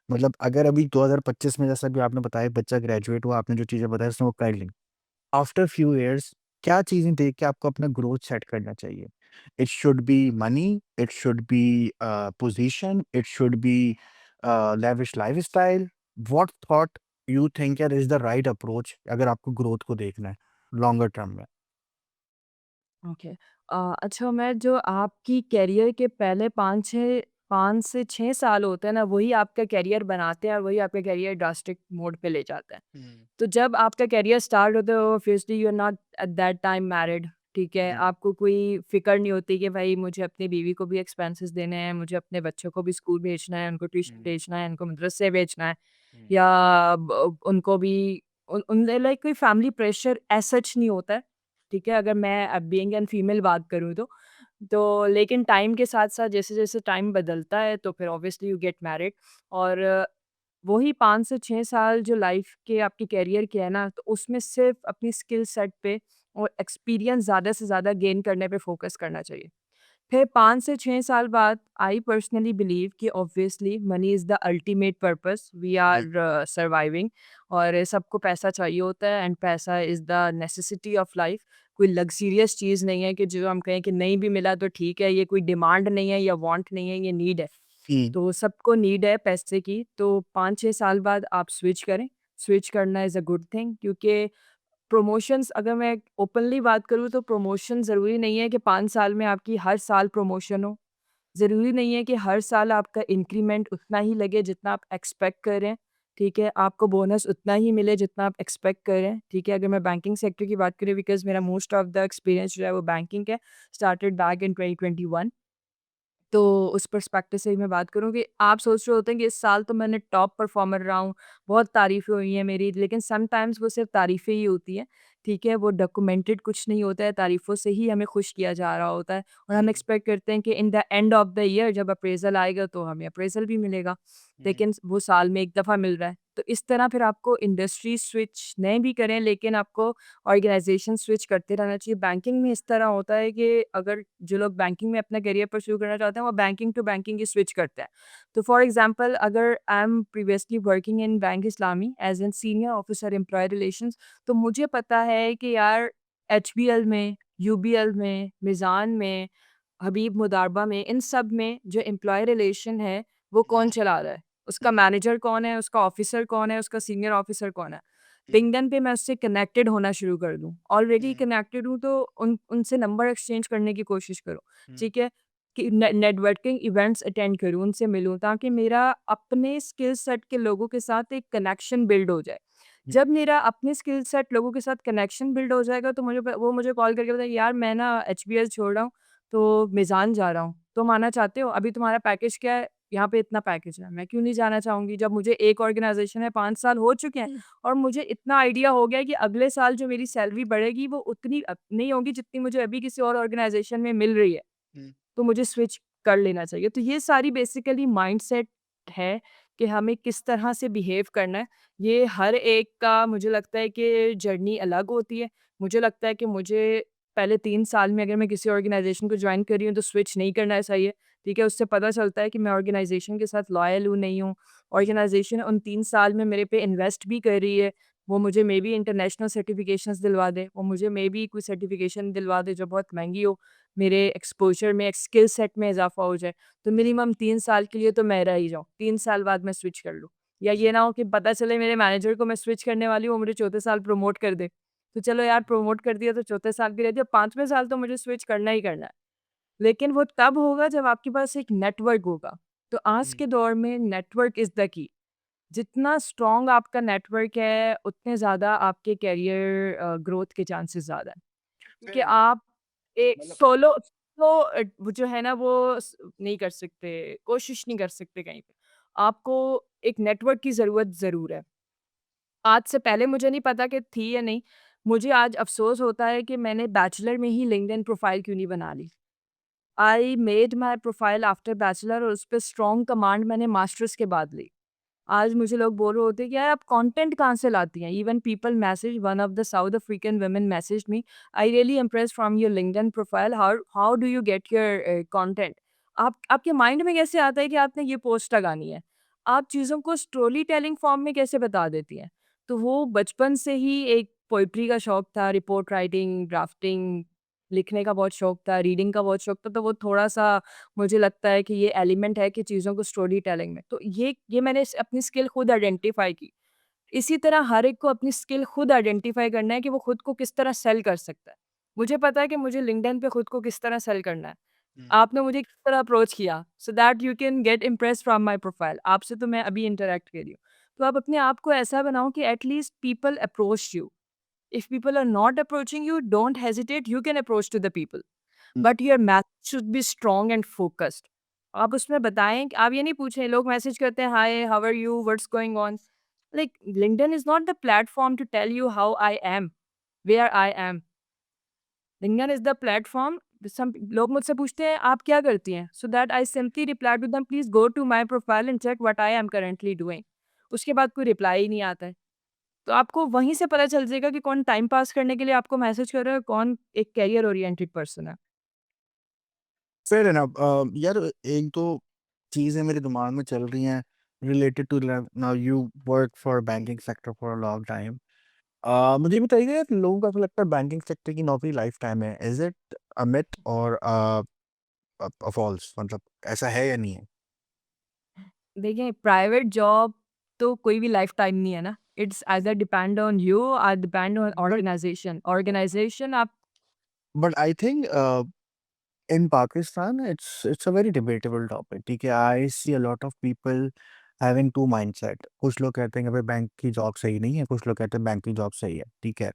मतलब अगर अभी 2025 में जैसा भी आपने बताया बच्चा ग्रेजुएट हुआ, आपने जो चीज़ें बताई उसने वो कर ली। आफ्टर फ्यू इयर्स क्या चीज़ें देख के आपको अपना ग्रोथ सेट करना चाहिए? It should be money, it should be position, it should be lavish lifestyle. What thought you think that is the right approach अगर आपको ग्रोथ को देखना है लॉन्गर टर्म में? ओके। अच्छा मैं जो आपकी करियर के पहले 5 से 6 साल होते हैं ना, वही आपका करियर बनाते हैं और वही आपका करियर ड्रास्टिक मोड पे ले जाते हैं। हुँ, तो जब आपका करियर स्टार्ट होता है obviously you are not at that time married, ठीक है? हुँ, आपको कोई फ़िक्र नहीं होती कि भाई मुझे अपनी बीवी को भी एक्सपेंसेस देने हैं, मुझे अपने बच्चों को भी स्कूल भेजना है, उनको ट्यूशन हुँ, भेजना है, उनको मदरसे भेजना है। हुँ, या उनको भी उन लाइक कोई फैमिली प्रेशर एज सच नहीं होता है, ठीक है? अगर मैं बीइंग एन फीमेल बात करूँ तो लेकिन टाइम के साथ-साथ जैसे-जैसे टाइम बदलता है तो फिर ऑब्वियसली यू गेट मैरिड और वही 5 से 6 साल जो लाइफ के आपके करियर के है ना, तो उसमें सिर्फ़ अपनी स्किल सेट पे और एक्सपीरियंस ज़्यादा से ज़्यादा गेन करने पे फ़ोकस करना चाहिए। फिर 5 से 6 साल बाद आई पर्सनली बिलीव कि obviously money is the ultimate purpose we hmm, are surviving और सबको पैसा चाहिए होता है एंड पैसा is the necessity of life. कोई लग्ज़रियस चीज़ नहीं है कि जो हम कहें कि नहीं भी मिला तो ठीक है, ये कोई डिमांड नहीं है या वांट नहीं है, ये नीड है। हुँ, तो सबको नीड है पैसे की, तो 5-6 साल बाद आप स्विच करें। स्विच करना इज़ अ गुड थिंग क्योंकि प्रमोशंस अगर मैं ओपनली बात करूँ तो प्रमोशन ज़रूरी नहीं है कि 5 साल में आपकी हर साल प्रमोशन हो। ज़रूरी नहीं है कि हर साल आपका इंक्रीमेंट उतना ही लगे जितना आप एक्सपेक्ट कर रहे हैं, ठीक है? आपको बोनस उतना ही मिले जितना आप एक्सपेक्ट कर रहे हैं, ठीक है? अगर मैं बैंकिंग सेक्टर की बात करूँ बिकॉज़ मेरा मोस्ट ऑफ द एक्सपीरियंस जो है वो बैंकिंग है, स्टार्टेड बैक इन 2021। तो उस पर्सपेक्टिव से ही मैं बात करूँ कि आप सोच रहे होते हैं कि इस साल तो मैंने टॉप परफ़ॉर्मर रहा हूँ, बहुत तारीफ़ें हुई हैं मेरी, लेकिन समटाइम्स वो सिर्फ़ तारीफ़ें ही होती हैं, ठीक है? वो डॉक्यूमेंटेड कुछ नहीं होता है, तारीफ़ों से ही हमें खुश किया जा रहा होता है और हम हुँ, एक्सपेक्ट करते हैं कि in the end of the year जब अप्रेज़ल आएगा तो हमें अप्रेज़ल भी मिलेगा, हुँ, लेकिन वो साल में 1 दफ़ा मिल रहा है। तो इस तरह फिर आपको इंडस्ट्री स्विच नहीं भी करें लेकिन आपको ऑर्गेनाइज़ेशन स्विच करते रहना चाहिए। बैंकिंग में इस तरह होता है कि अगर जो लोग बैंकिंग में अपना करियर परस्यू करना चाहते हैं, वो बैंकिंग टू बैंकिंग ही स्विच करते हैं। तो फॉर एग्ज़ाम्पल अगर I am previously working in bank Islami as an senior officer employee relations, तो मुझे पता है कि यार एचबीएल में, यूबीएल में, मिज़ान में, हबीब मुदारबा में, इन सब में जो एम्प्लॉयी रिलेशन है, वो कौन चला रहा है? उसका मैनेजर कौन है, उसका ऑफ़िसर कौन है, उसका सीनियर ऑफ़िसर कौन है? हुँ, लिंक्डइन पे मैं उससे कनेक्टेड होना शुरू कर दूँ। ऑलरेडी हुँ, कनेक्टेड हूँ तो उनसे नंबर एक्सचेंज करने की कोशिश करो, हुँ, ठीक है? कि नेटवर्किंग इवेंट्स अटेंड करूँ, उनसे मिलूँ ताकि मेरा अपने स्किल सेट के लोगों के साथ एक कनेक्शन बिल्ड हो जाए। हुँ, जब मेरा अपने स्किल सेट लोगों के साथ कनेक्शन बिल्ड हो जाएगा तो वो मुझे कॉल करके बताएँ, "यार मैं ना एचबीएल छोड़ रहा हूँ, तो मिज़ान जा रहा हूँ। तुम आना चाहते हो? अभी तुम्हारा पैकेज क्या है? यहाँ पे इतना पैकेज है।" मैं क्यों नहीं जाना चाहूँगी? जब मुझे एक ऑर्गनाइज़ेशन में 5 साल हो चुके हैं और मुझे इतना आइडिया हो गया है कि अगले साल जो मेरी सैलरी बढ़ेगी वो उतनी नहीं होगी जितनी मुझे अभी किसी और ऑर्गनाइज़ेशन में मिल रही है। हुँ, तो मुझे स्विच कर लेना चाहिए। तो ये सारी बेसिकली माइंडसेट है कि हमें किस तरह से बिहेव करना है। ये हर एक का मुझे लगता है कि जर्नी अलग होती है। मुझे लगता है कि मुझे पहले 3 साल में अगर मैं किसी ऑर्गनाइज़ेशन को जॉइन कर रही हूँ तो स्विच नहीं करना चाहिए, ठीक है? उससे पता चलता है कि मैं ऑर्गनाइज़ेशन के साथ लॉयल हूँ, नहीं हूँ। हुँ, ऑर्गनाइज़ेशन उन 3 साल में मेरे पे इन्वेस्ट भी कर रही है। वो मुझे मेबी इंटरनेशनल सर्टिफ़िकेशंस दिलवा दे, वो मुझे मेबी कोई सर्टिफ़िकेशन दिलवा दे जो बहुत महँगी हो। मेरे एक्सपोज़र में, एक स्किल सेट में इज़ाफ़ा हो जाए, तो हुँ, मिनिमम 3 साल के लिए तो मैं रह ही जाऊँ, 3 साल बाद मैं स्विच कर लूँ। या ये ना हो कि पता चले मेरे मैनेजर को मैं स्विच करने वाली हूँ, वो मुझे चौथे साल प्रमोट कर दे। तो चलो यार प्रमोट कर दिया तो चौथे साल की रहती है, 5वें साल तो मुझे स्विच करना ही करना है। लेकिन वो तब होगा जब आपके पास एक नेटवर्क होगा। तो आज हुँ, के दौर में नेटवर्क इज़ द की। जितना स्ट्रॉन्ग आपका नेटवर्क है, उतने ज़्यादा आपके करियर ग्रोथ के चांसेस ज़्यादा हैं। क्योंकि फेयर इनफ आप एक मतलब सोलो तो वो जो है ना वो नहीं कर सकते, कोशिश नहीं कर सकते कहीं पे। आपको एक नेटवर्क की ज़रूरत ज़रूर है। आज से पहले मुझे नहीं पता कि थी या नहीं। मुझे आज अफ़सोस होता है कि मैंने बैचलर में ही लिंक्डइन प्रोफ़ाइल क्यों नहीं बना ली। I made my profile after bachelor और उसपे स्ट्रॉन्ग कमांड मैंने मास्टर्स के बाद ली। आज मुझे लोग बोल रहे होते हैं कि यार आप कंटेंट कहाँ से लाती हैं? Even people message one of the south African women messaged me, I really impressed from your LinkedIn profile, how how do you get your content? आप आपके माइंड में कैसे आता है कि आपने ये पोस्ट लगानी है? आप चीज़ों को स्टोरी टेलिंग फॉर्म में कैसे बता देती हैं? तो वो बचपन से ही एक पोएट्री का शौक था, रिपोर्ट राइटिंग, ड्राफ्टिंग, लिखने का बहुत शौक था, रीडिंग का बहुत शौक था, तो वो थोड़ा-सा मुझे लगता है कि ये एलिमेंट है कि चीज़ों को स्टोरी टेलिंग में। तो ये मैंने अपनी स्किल खुद आइडेंटिफ़ाई की। इसी तरह हर एक को अपनी स्किल खुद आइडेंटिफ़ाई करना है कि वो खुद को किस तरह सेल कर सकता है। मुझे पता है कि मुझे लिंक्डइन पे खुद को किस तरह सेल करना है। हुँ, आपने मुझे किस तरह अप्रोच किया so that you can get impressed from my profile. आपसे तो मैं अभी इंटरैक्ट कर रही हूँ। तो आप अपने आप को ऐसा बनाओ कि at least people approach you. If people are not approaching you, don't hesitate, you can approach to the people. Hmm, but your message should be strong and focused. आप उसमें बताएँ कि आप ये नहीं पूछें, लोग मैसेज करते हैं, hi, how are you, what's going on? Like LinkedIn is not the platform to tell you how I am, where I am. LinkedIn is the platform. Some लोग मुझसे पूछते हैं आप क्या करती हैं? So that I simply reply to them, please go to my profile and check what I am currently doing. उसके बाद कोई रिप्लाई ही नहीं आता है। तो आपको वहीं से पता चल जाएगा कि कौन टाइम पास करने के लिए आपको मैसेज कर रहा है और कौन एक करियर ओरिएंटेड पर्सन है। Fair enough. यार एक तो चीज़ें मेरे दिमाग में चल रही हैं related to now you work for banking sector for a long time. मुझे बताइएगा यार, लोगों को ऐसा लगता है बैंकिंग सेक्टर की नौकरी लाइफ टाइम है। इज इट अ मिथ और फॉल्स? मतलब ऐसा है या नहीं है? देखिए प्राइवेट जॉब तो कोई भी लाइफ टाइम नहीं है ना। It's either depend on you और depend on but organisation. Organisation आप but I think in Pakistan, it's a very debatable topic. ठीक है, I see a lot of people having two mindset. कुछ लोग कहते हैं कि भाई बैंक की जॉब सही नहीं है, कुछ लोग कहते हैं बैंक की जॉब सही है। ठीक है,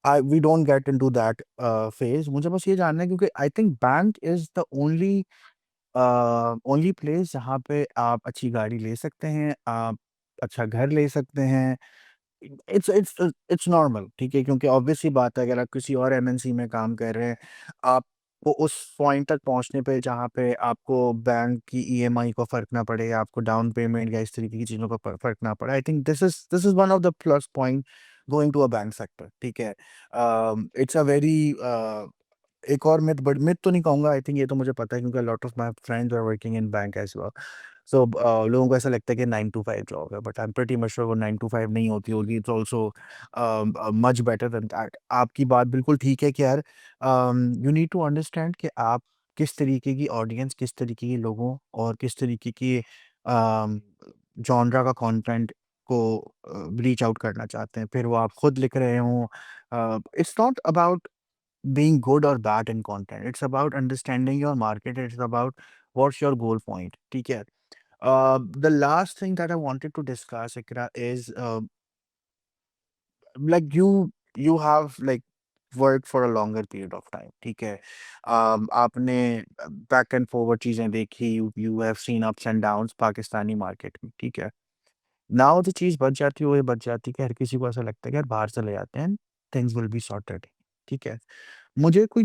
I we don't get into that phase. मुझे बस ये जानना है क्योंकि I think bank is the only place जहाँ पे आप अच्छी गाड़ी ले सकते हैं, आप अच्छा घर ले सकते हैं। इट्स नॉर्मल, ठीक है, क्योंकि ऑब्वियस सी बात है, अगर आप किसी और एमएनसी में काम कर रहे हैं, आपको उस पॉइंट तक पहुंचने पे जहाँ पे आपको बैंक की ईएमआई को फर्क ना पड़े, या आपको डाउन पेमेंट या इस तरीके की चीज़ों का फर्क ना पड़े। I think this is one of the plus point going to a bank sector. ठीक है, इट्स अ वेरी एक और मिथ, बट मिथ तो नहीं कहूँगा, आई थिंक ये तो मुझे पता है क्योंकि lot of my friends are working in bank as well. So लोगों को ऐसा लगता है कि 9 to 5 जॉब है, but I am pretty much sure वो 9 to 5 नहीं होती होगी। It's also much better than that. आपकी बात बिल्कुल ठीक है कि यार यू नीड टू अंडरस्टैंड कि आप किस तरीके की ऑडियंस, किस तरीके के लोगों और किस तरीके की जॉनरा का कंटेंट को रीच आउट करना चाहते हैं। फिर वो आप खुद लिख रहे हों, it's not about being good or bad in content. It's about understanding your market. It's about what's your goal point. ठीक है. The last thing that I wanted to discuss, Ikra, is like you have like worked for a longer period of time. ठीक है. आपने back and forward चीजें देखी. You have seen ups and downs Pakistani market में. ठीक है. Now जो चीज़ बच जाती है वो ये बच जाती है कि हर किसी को ऐसा लगता है कि यार बाहर चले जाते हैं, थिंग्स विल बी सॉर्टेड। ठीक है। मुझे कोई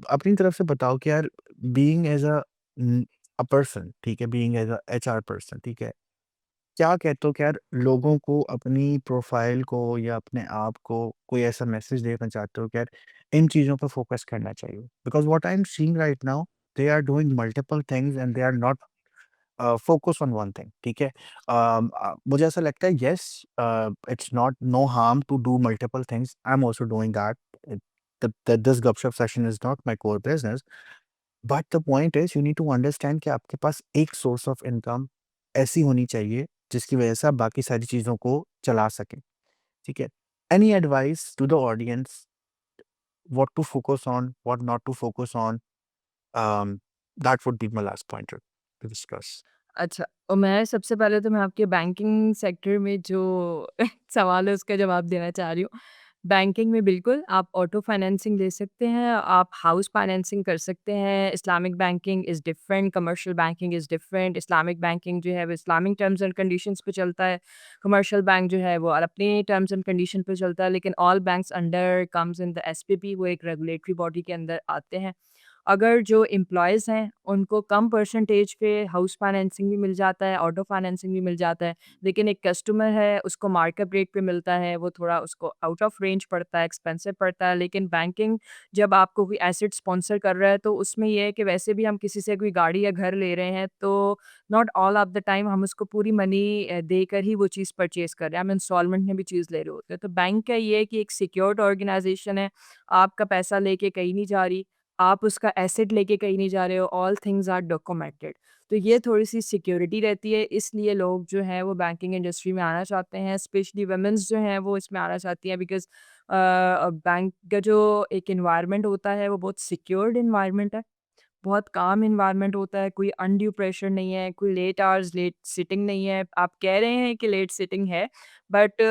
अपनी तरफ से बताओ कि यार बीइंग एज़ अ पर्सन, ठीक है, being as a HR person, ठीक है, क्या कहते हो कि यार लोगों को अपनी प्रोफ़ाइल को या अपने आप को कोई ऐसा मैसेज देना चाहते हो कि यार इन चीज़ों पे फ़ोकस करना चाहिए? Because what I am seeing right now, they are doing multiple things and they are not focus on one thing. ठीक है, मुझे ऐसा लगता है yes, it's not no harm to do multiple things. I am also doing that. This गपशप session is not my core business, but the point is you need to understand कि आपके पास एक सोर्स ऑफ इनकम ऐसी होनी चाहिए जिसकी वजह से आप बाकी सारी चीज़ों को चला सकें। ठीक है, any advice to the audience, what to focus on, what not to focus on? That would be my last pointer to discuss. अच्छा, और मैं सबसे पहले तो मैं आपके बैंकिंग सेक्टर में जो सवाल है उसका जवाब देना चाह रही हूँ। बैंकिंग में बिल्कुल आप ऑटो फाइनेंसिंग ले सकते हैं, आप हाउस फाइनेंसिंग कर सकते हैं। Islamic banking is different, commercial banking is different. Islamic banking जो है वो इस्लामिक टर्म्स एंड कंडीशंस पे चलता है। कमर्शियल बैंक जो है वो अपने टर्म्स एंड कंडीशन पे चलता है, लेकिन all banks under comes in the SPP, वो एक रेगुलेटरी बॉडी के अंदर आते हैं। अगर जो एम्प्लॉइज़ हैं, उनको कम परसेंटेज पे हाउस फाइनेंसिंग भी मिल जाता है, ऑटो फाइनेंसिंग भी मिल जाता है। लेकिन एक कस्टमर है, उसको मार्कअप रेट पे मिलता है, वो थोड़ा उसको आउट ऑफ रेंज पड़ता है, एक्सपेंसिव पड़ता है। लेकिन बैंकिंग जब आपको कोई एसेट स्पॉन्सर कर रहा है, तो उसमें ये है कि वैसे भी हम किसी से कोई गाड़ी या घर ले रहे हैं, तो not all of the time हम उसको पूरी मनी देकर ही वो चीज़ परचेज़ कर रहे हैं, हम इंस्टॉलमेंट में भी चीज़ ले रहे होते हैं। तो बैंक का ये है कि एक सिक्योर्ड ऑर्गेनाइज़ेशन है, आपका पैसा लेके कहीं नहीं जा रही। आप उसका एसेट लेके कहीं नहीं जा रहे हो, ऑल थिंग्स आर डॉक्यूमेंटेड। तो ये थोड़ी-सी सिक्योरिटी रहती है, इसलिए लोग जो हैं वो बैंकिंग इंडस्ट्री में आना चाहते हैं, स्पेशली वुमेन्स जो हैं वो इसमें आना चाहती हैं बिकॉज़ बैंक का जो एक एनवायरनमेंट होता है वो बहुत सिक्योर्ड एनवायरनमेंट है। बहुत काम एनवायरनमेंट होता है, कोई अनड्यू प्रेशर नहीं है, कोई लेट आवर्स, लेट सिटिंग नहीं है। आप कह रहे हैं कि लेट सिटिंग है, बट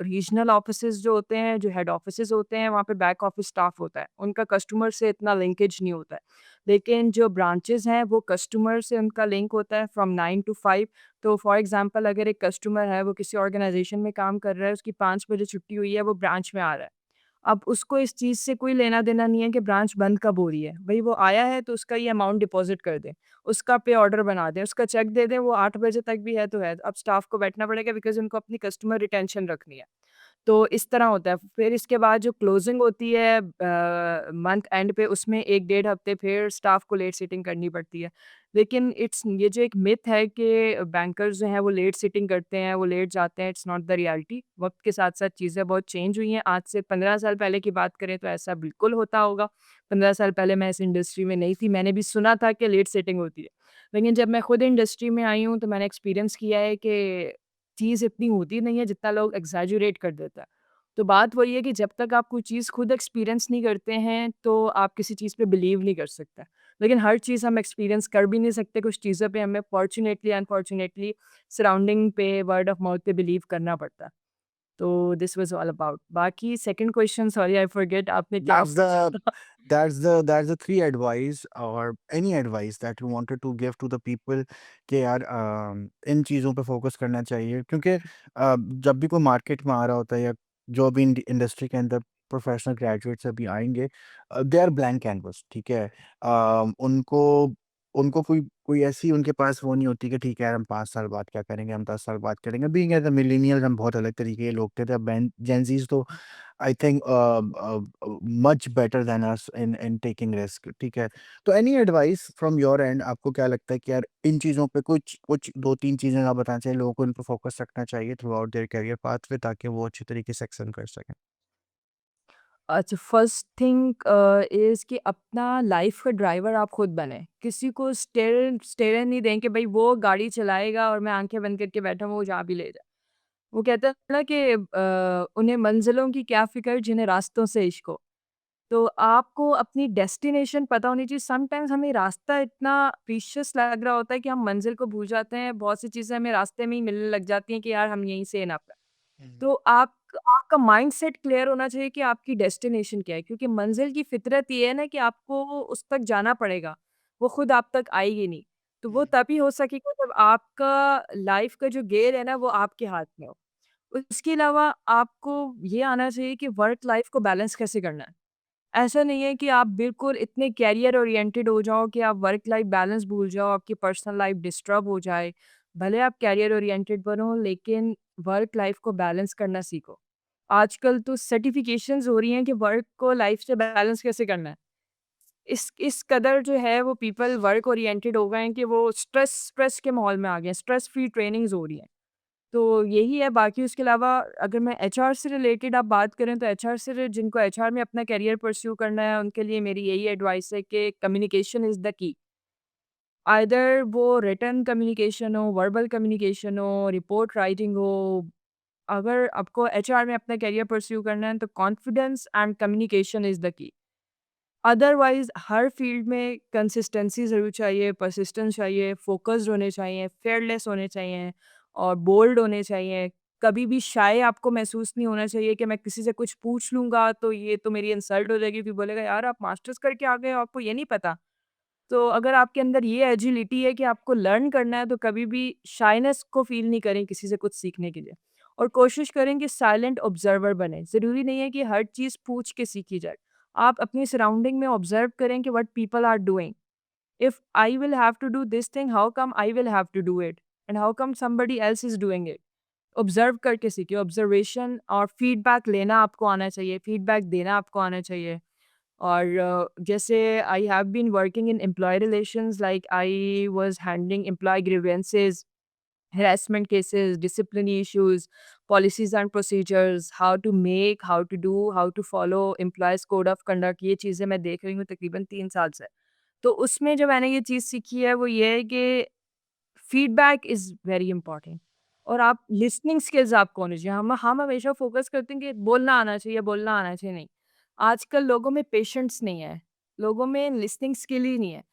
रीजनल ऑफिसेज़ जो होते हैं, जो हेड ऑफिसेज़ होते हैं, वहाँ पे बैक ऑफिस स्टाफ होता है। उनका कस्टमर से इतना लिंकेज नहीं होता है। लेकिन जो ब्रांचेज़ हैं, वो कस्टमर से उनका लिंक होता है फ्रॉम 9 टू 5। तो फॉर एग्ज़ाम्पल अगर एक कस्टमर है, वो किसी ऑर्गनाइज़ेशन में काम कर रहा है, उसकी 5 बजे छुट्टी हुई है, वो ब्रांच में आ रहा है। अब उसको इस चीज़ से कोई लेना-देना नहीं है कि ब्रांच बंद कब हो रही है। भई वो आया है तो उसका ये अमाउंट डिपॉज़िट कर दें, उसका पे ऑर्डर बना दें, उसका चेक दे दें, वो 8 बजे तक भी है तो है। अब स्टाफ को बैठना पड़ेगा बिकॉज़ उनको अपनी कस्टमर रिटेंशन रखनी है। तो इस तरह होता है। फिर इसके बाद जो क्लोजिंग होती है मंथ एंड पे उसमें 1 डेढ़ हफ्ते फिर स्टाफ को लेट सिटिंग करनी पड़ती है। लेकिन ये जो एक मिथ है कि बैंकर्स जो हैं वो लेट सिटिंग करते हैं, वो लेट जाते हैं, इट्स नॉट द रियलिटी। वक़्त के साथ-साथ चीज़ें बहुत चेंज हुई हैं। आज से 15 साल पहले की बात करें तो ऐसा बिल्कुल होता होगा। 15 साल पहले मैं इस इंडस्ट्री में नहीं थी, मैंने भी सुना था कि लेट सिटिंग होती है। लेकिन जब मैं खुद इंडस्ट्री में आई हूँ तो मैंने एक्सपीरियंस किया है कि चीज़ इतनी होती नहीं है जितना लोग एक्ज़ैजुरेट कर देते हैं। तो बात वही है कि जब तक आप कोई चीज़ खुद एक्सपीरियंस नहीं करते हैं, तो आप किसी चीज़ पे बिलीव नहीं कर सकते। लेकिन हर चीज़ हम एक्सपीरियंस कर भी नहीं सकते, कुछ चीज़ों पे हमें फॉर्च्यूनेटली अनफॉर्च्यूनेटली सराउंडिंग पे, वर्ड ऑफ माउथ पे बिलीव करना पड़ता है। तो दिस वाज़ ऑल अबाउट। बाकी second question sorry I forget आपने क्या That's पूछा the था? that's the three advice or any advice that you wanted to give to the people कि यार इन चीज़ों पे फोकस करना चाहिए क्योंकि जब भी कोई मार्केट में आ रहा होता है या जो भी इंडस्ट्री के अंदर प्रोफेशनल ग्रेजुएट्स अभी आएंगे दे आर ब्लैंक कैनवस ठीक है उनको उनको कोई कोई ऐसी उनके पास वो नहीं होती कि ठीक है यार हम 5 साल बाद क्या करेंगे हम 10 साल बाद करेंगे बीइंग एज अ मिलेनियल्स हम बहुत अलग तरीके के लोग थे अब जेंजीज तो I think much better than us in taking risk ठीक है तो any advice from your and आपको क्या लगता है कि यार इन चीज़ों पे कुछ कुछ 2-3 चीज़ें आप बताना चाहिए लोगों को इन पे फोकस रखना चाहिए through out their career path पे ताकि वो अच्छी तरीके से एक्सेल कर सकें अच्छा फर्स्ट थिंग इज़ कि अपना लाइफ का ड्राइवर आप खुद बनें। किसी को स्टीयरिंग नहीं दें कि भई वो गाड़ी चलाएगा और मैं आँखें बंद करके बैठा हूँ, वो जहाँ भी ले जाए। वो कहते हैं ना कि उन्हें मंज़िलों की क्या फ़िक्र जिन्हें रास्तों से इश्क हो। तो आपको अपनी डेस्टिनेशन पता होनी चाहिए। समटाइम्स हमें रास्ता इतना प्रीशियस लग रहा होता है कि हम मंज़िल को भूल जाते हैं। बहुत सी चीज़ें हमें रास्ते में ही मिलने लग जाती हैं कि यार हम यहीं से इनफ है। हम्म, तो आपका माइंडसेट क्लियर होना चाहिए कि आपकी डेस्टिनेशन क्या है क्योंकि मंज़िल की फ़ितरत ये है ना कि आपको उस तक जाना पड़ेगा, वो खुद आप तक आएगी नहीं। तो वो हम्म, तभी हो सकेगा जब आपका लाइफ़ का जो गेयर है ना वो आपके हाथ में हो। उसके अलावा आपको ये आना चाहिए कि वर्क लाइफ़ को बैलेंस कैसे करना है। ऐसा नहीं है कि आप बिल्कुल इतने करियर ओरिएंटेड हो जाओ कि आप वर्क लाइफ बैलेंस भूल जाओ, आपकी पर्सनल लाइफ डिस्टर्ब हो जाए। भले आप करियर ओरिएंटेड बनो लेकिन वर्क लाइफ को बैलेंस करना सीखो। आजकल तो सर्टिफ़िकेशंस हो रही हैं कि वर्क को लाइफ से बैलेंस कैसे करना है। इस कदर जो है वो पीपल वर्क ओरिएंटेड हो गए हैं कि वो स्ट्रेस स्ट्रेस के माहौल में आ गए हैं, स्ट्रेस फ्री ट्रेनिंग्स हो रही हैं। तो यही है, बाकी उसके अलावा अगर मैं एचआर से रिलेटेड आप बात करें तो एचआर से जिनको एचआर में अपना करियर परस्यू करना है, उनके लिए मेरी यही एडवाइस है कि communication is the key. Either वो रिटन कम्युनिकेशन हो, वर्बल कम्युनिकेशन हो, रिपोर्ट राइटिंग हो, अगर आपको एचआर में अपना करियर परस्यू करना है तो confidence and communication is the key. Otherwise her field में कंसिस्टेंसी ज़रूर चाहिए, परसिस्टेंस चाहिए, फ़ोकस्ड होने चाहिए, फेयरलेस होने चाहिए और बोल्ड होने चाहिए। कभी भी शाय आपको महसूस नहीं होना चाहिए कि मैं किसी से कुछ पूछ लूँगा तो ये तो मेरी इंसल्ट हो जाएगी, फिर बोलेगा यार आप मास्टर्स करके आ गए हो, आपको ये नहीं पता। तो अगर आपके अंदर ये एजिलिटी है कि आपको लर्न करना है तो कभी भी शाइनेस को फ़ील नहीं करें किसी से कुछ सीखने के लिए। और कोशिश करें कि साइलेंट ऑब्ज़र्वर बनें। ज़रूरी नहीं है कि हर चीज़ पूछ के सीखी जाए। आप अपनी सराउंडिंग में ऑब्ज़र्व करें कि what people are doing. If I will have to do this thing, how come I will have to do it? And how come somebody else is doing it? Observe करके सीखिए। Observation और feedback लेना आपको आना चाहिए, feedback देना आपको आना चाहिए। और जैसे I have been working in employee relations, like I was handling employee grievances, harassment cases, disciplinary issues, policies and procedures, how to make, how to do, how to follow employees code of conduct, ये चीज़ें मैं देख रही हूँ तकरीबन 3 साल से। तो उसमें जो मैंने ये चीज़ सीखी है वो ये है कि फीडबैक इज़ वेरी इंपॉर्टेंट और आप लिसनिंग स्किल्स आपको होनी चाहिए। हम हमेशा फ़ोकस करते हैं कि बोलना आना चाहिए, बोलना आना चाहिए, नहीं। आजकल लोगों में पेशेंस नहीं है, लोगों में लिसनिंग स्किल ही नहीं है।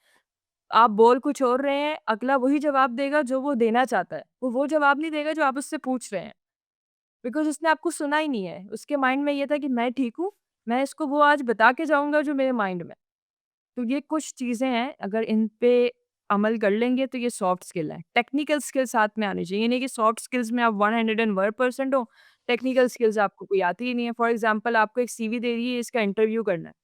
आप बोल कुछ और रहे हैं, अगला वही जवाब देगा जो वो देना चाहता है। वो जवाब नहीं देगा जो आप उससे पूछ रहे हैं, बिकॉज़ उसने आपको सुना ही नहीं है। उसके माइंड में ये था कि मैं ठीक हूँ, मैं इसको वो आज बता के जाऊँगा जो मेरे माइंड में। तो ये कुछ चीज़ें हैं, अगर इन पे अमल कर लेंगे तो ये सॉफ्ट स्किल है। टेक्निकल स्किल साथ में आनी चाहिए, ये नहीं कि सॉफ्ट स्किल्स में आप 101% हो, टेक्निकल स्किल्स आपको कोई आती ही नहीं है। फॉर एग्ज़ाम्पल आपको एक सीवी दे रही है, इसका इंटरव्यू करना है।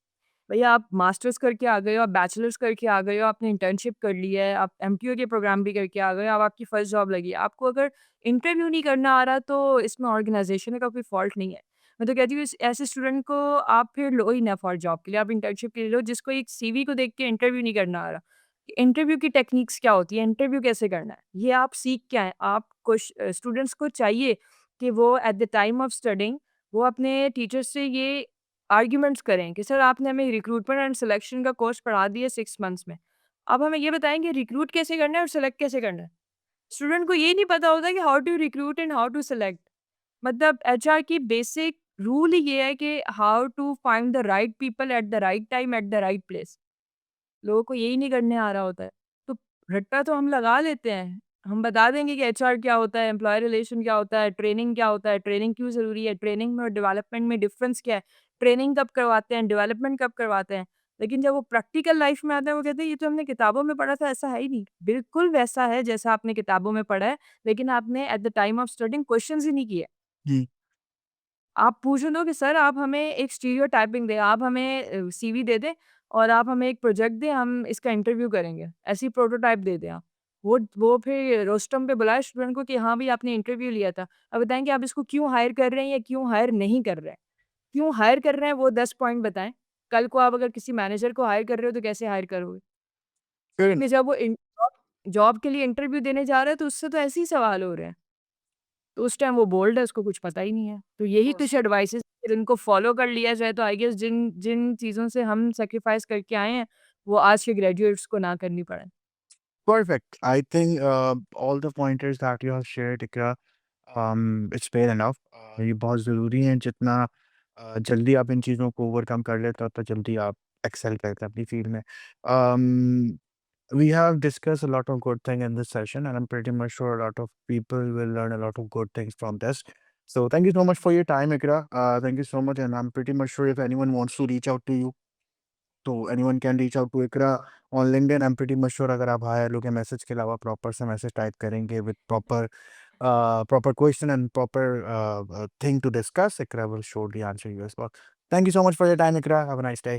भैया आप मास्टर्स करके आ गए हो, आप बैचलर्स करके आ गए हो, आपने इंटर्नशिप कर ली है, आप एमटीयू के प्रोग्राम भी करके आ गए हो, अब आपकी फर्स्ट जॉब लगी है। आपको अगर इंटरव्यू नहीं करना आ रहा तो इसमें ऑर्गेनाइज़ेशन का कोई फ़ॉल्ट नहीं है। मैं तो कहती हूँ इस ऐसे स्टूडेंट को आप फिर लो ही ना फॉर जॉब के लिए, आप इंटर्नशिप के लिए लो जिसको एक सीवी को देख के इंटरव्यू नहीं करना आ रहा। इंटरव्यू की टेक्निक्स क्या होती है, इंटरव्यू कैसे करना है, ये आप सीख के आएँ। आपको स्टूडेंट्स को चाहिए कि वो eight the time of studying वो अपने टीचर से ये आर्ग्यूमेंट्स करें कि सर आपने हमें रिक्रूटमेंट एंड सिलेक्शन का कोर्स पढ़ा दिया 6 मंथ्स में। अब हमें ये बताएँ कि रिक्रूट कैसे करना है और सिलेक्ट कैसे करना है? स्टूडेंट को ये नहीं पता होता कि how to recruit and how to select. मतलब एचआर की बेसिक रूल ही ये है कि how to find the right people at the right time at the right place. लोगों को यही नहीं करने आ रहा होता है। तो रट्टा तो हम लगा लेते हैं। हम बता देंगे कि एचआर क्या होता है, एम्प्लॉयी रिलेशन क्या होता है, ट्रेनिंग क्या होता है, ट्रेनिंग क्यों ज़रूरी है, ट्रेनिंग में और डेवलपमेंट में डिफरेंस क्या है, ट्रेनिंग कब करवाते हैं, डेवलपमेंट कब करवाते हैं। लेकिन जब वो प्रैक्टिकल लाइफ में आता है, वो कहते हैं ये तो हमने किताबों में पढ़ा था, ऐसा है ही नहीं। बिल्कुल वैसा है जैसा आपने किताबों में पढ़ा है, लेकिन आपने at the time of studying questions ही नहीं किए। जी। आप पूछ लो कि सर आप हमें एक स्टीरियोटाइपिंग दें, आप हमें सीवी दे दें और आप हमें एक प्रोजेक्ट दें, हम इसका इंटरव्यू करेंगे। ऐसी प्रोटोटाइप दे दें आप। वो फिर रोस्टम पे बुलाए स्टूडेंट को कि हाँ, भई आपने इंटरव्यू लिया था। अब बताएँ कि आप इसको क्यों हायर कर रहे हैं या क्यों हायर नहीं कर रहे हैं? क्यों हायर कर रहे हैं वो 10 पॉइंट बताएँ। कल को आप अगर किसी मैनेजर को हायर कर रहे हो तो कैसे हायर करोगे? फिर कि जब वो जॉब के लिए इंटरव्यू देने जा रहा है तो उससे तो ऐसे ही सवाल हो रहे हैं। तो उस टाइम वो बोल्ड है, उसको कुछ पता ही नहीं है। तो यही कुछ एडवाइसेज़ अगर इनको फ़ॉलो कर लिया जाए तो आई गेस जिन जिन चीज़ों से हम सैक्रिफ़ाइस करके आए हैं, वो आज के ग्रेजुएट्स को ना करनी पड़े। perfect. I think all the pointers that you have shared, Ikra, it's fair enough. ये बहुत ज़रूरी है जितना जल्दी आप इन चीज़ों को ओवरकम कर लेते हो, उतना जल्दी आप एक्सेल करते हैं अपनी फील्ड में। We have discussed a lot of good thing in this session, and I'm pretty much sure a lot of people will learn a lot of good things from this. So thank you so much for your time, Ikra. Thank you so much, and I'm pretty much sure if anyone wants to reach out to you, तो anyone can reach out to Iqra on LinkedIn. I am pretty much sure अगर आप hi hello के message के अलावा proper से message type करेंगे with proper question and proper thing to discuss, Iqra will surely answer you as well. Thank you so much for your time, Iqra. Have a nice day.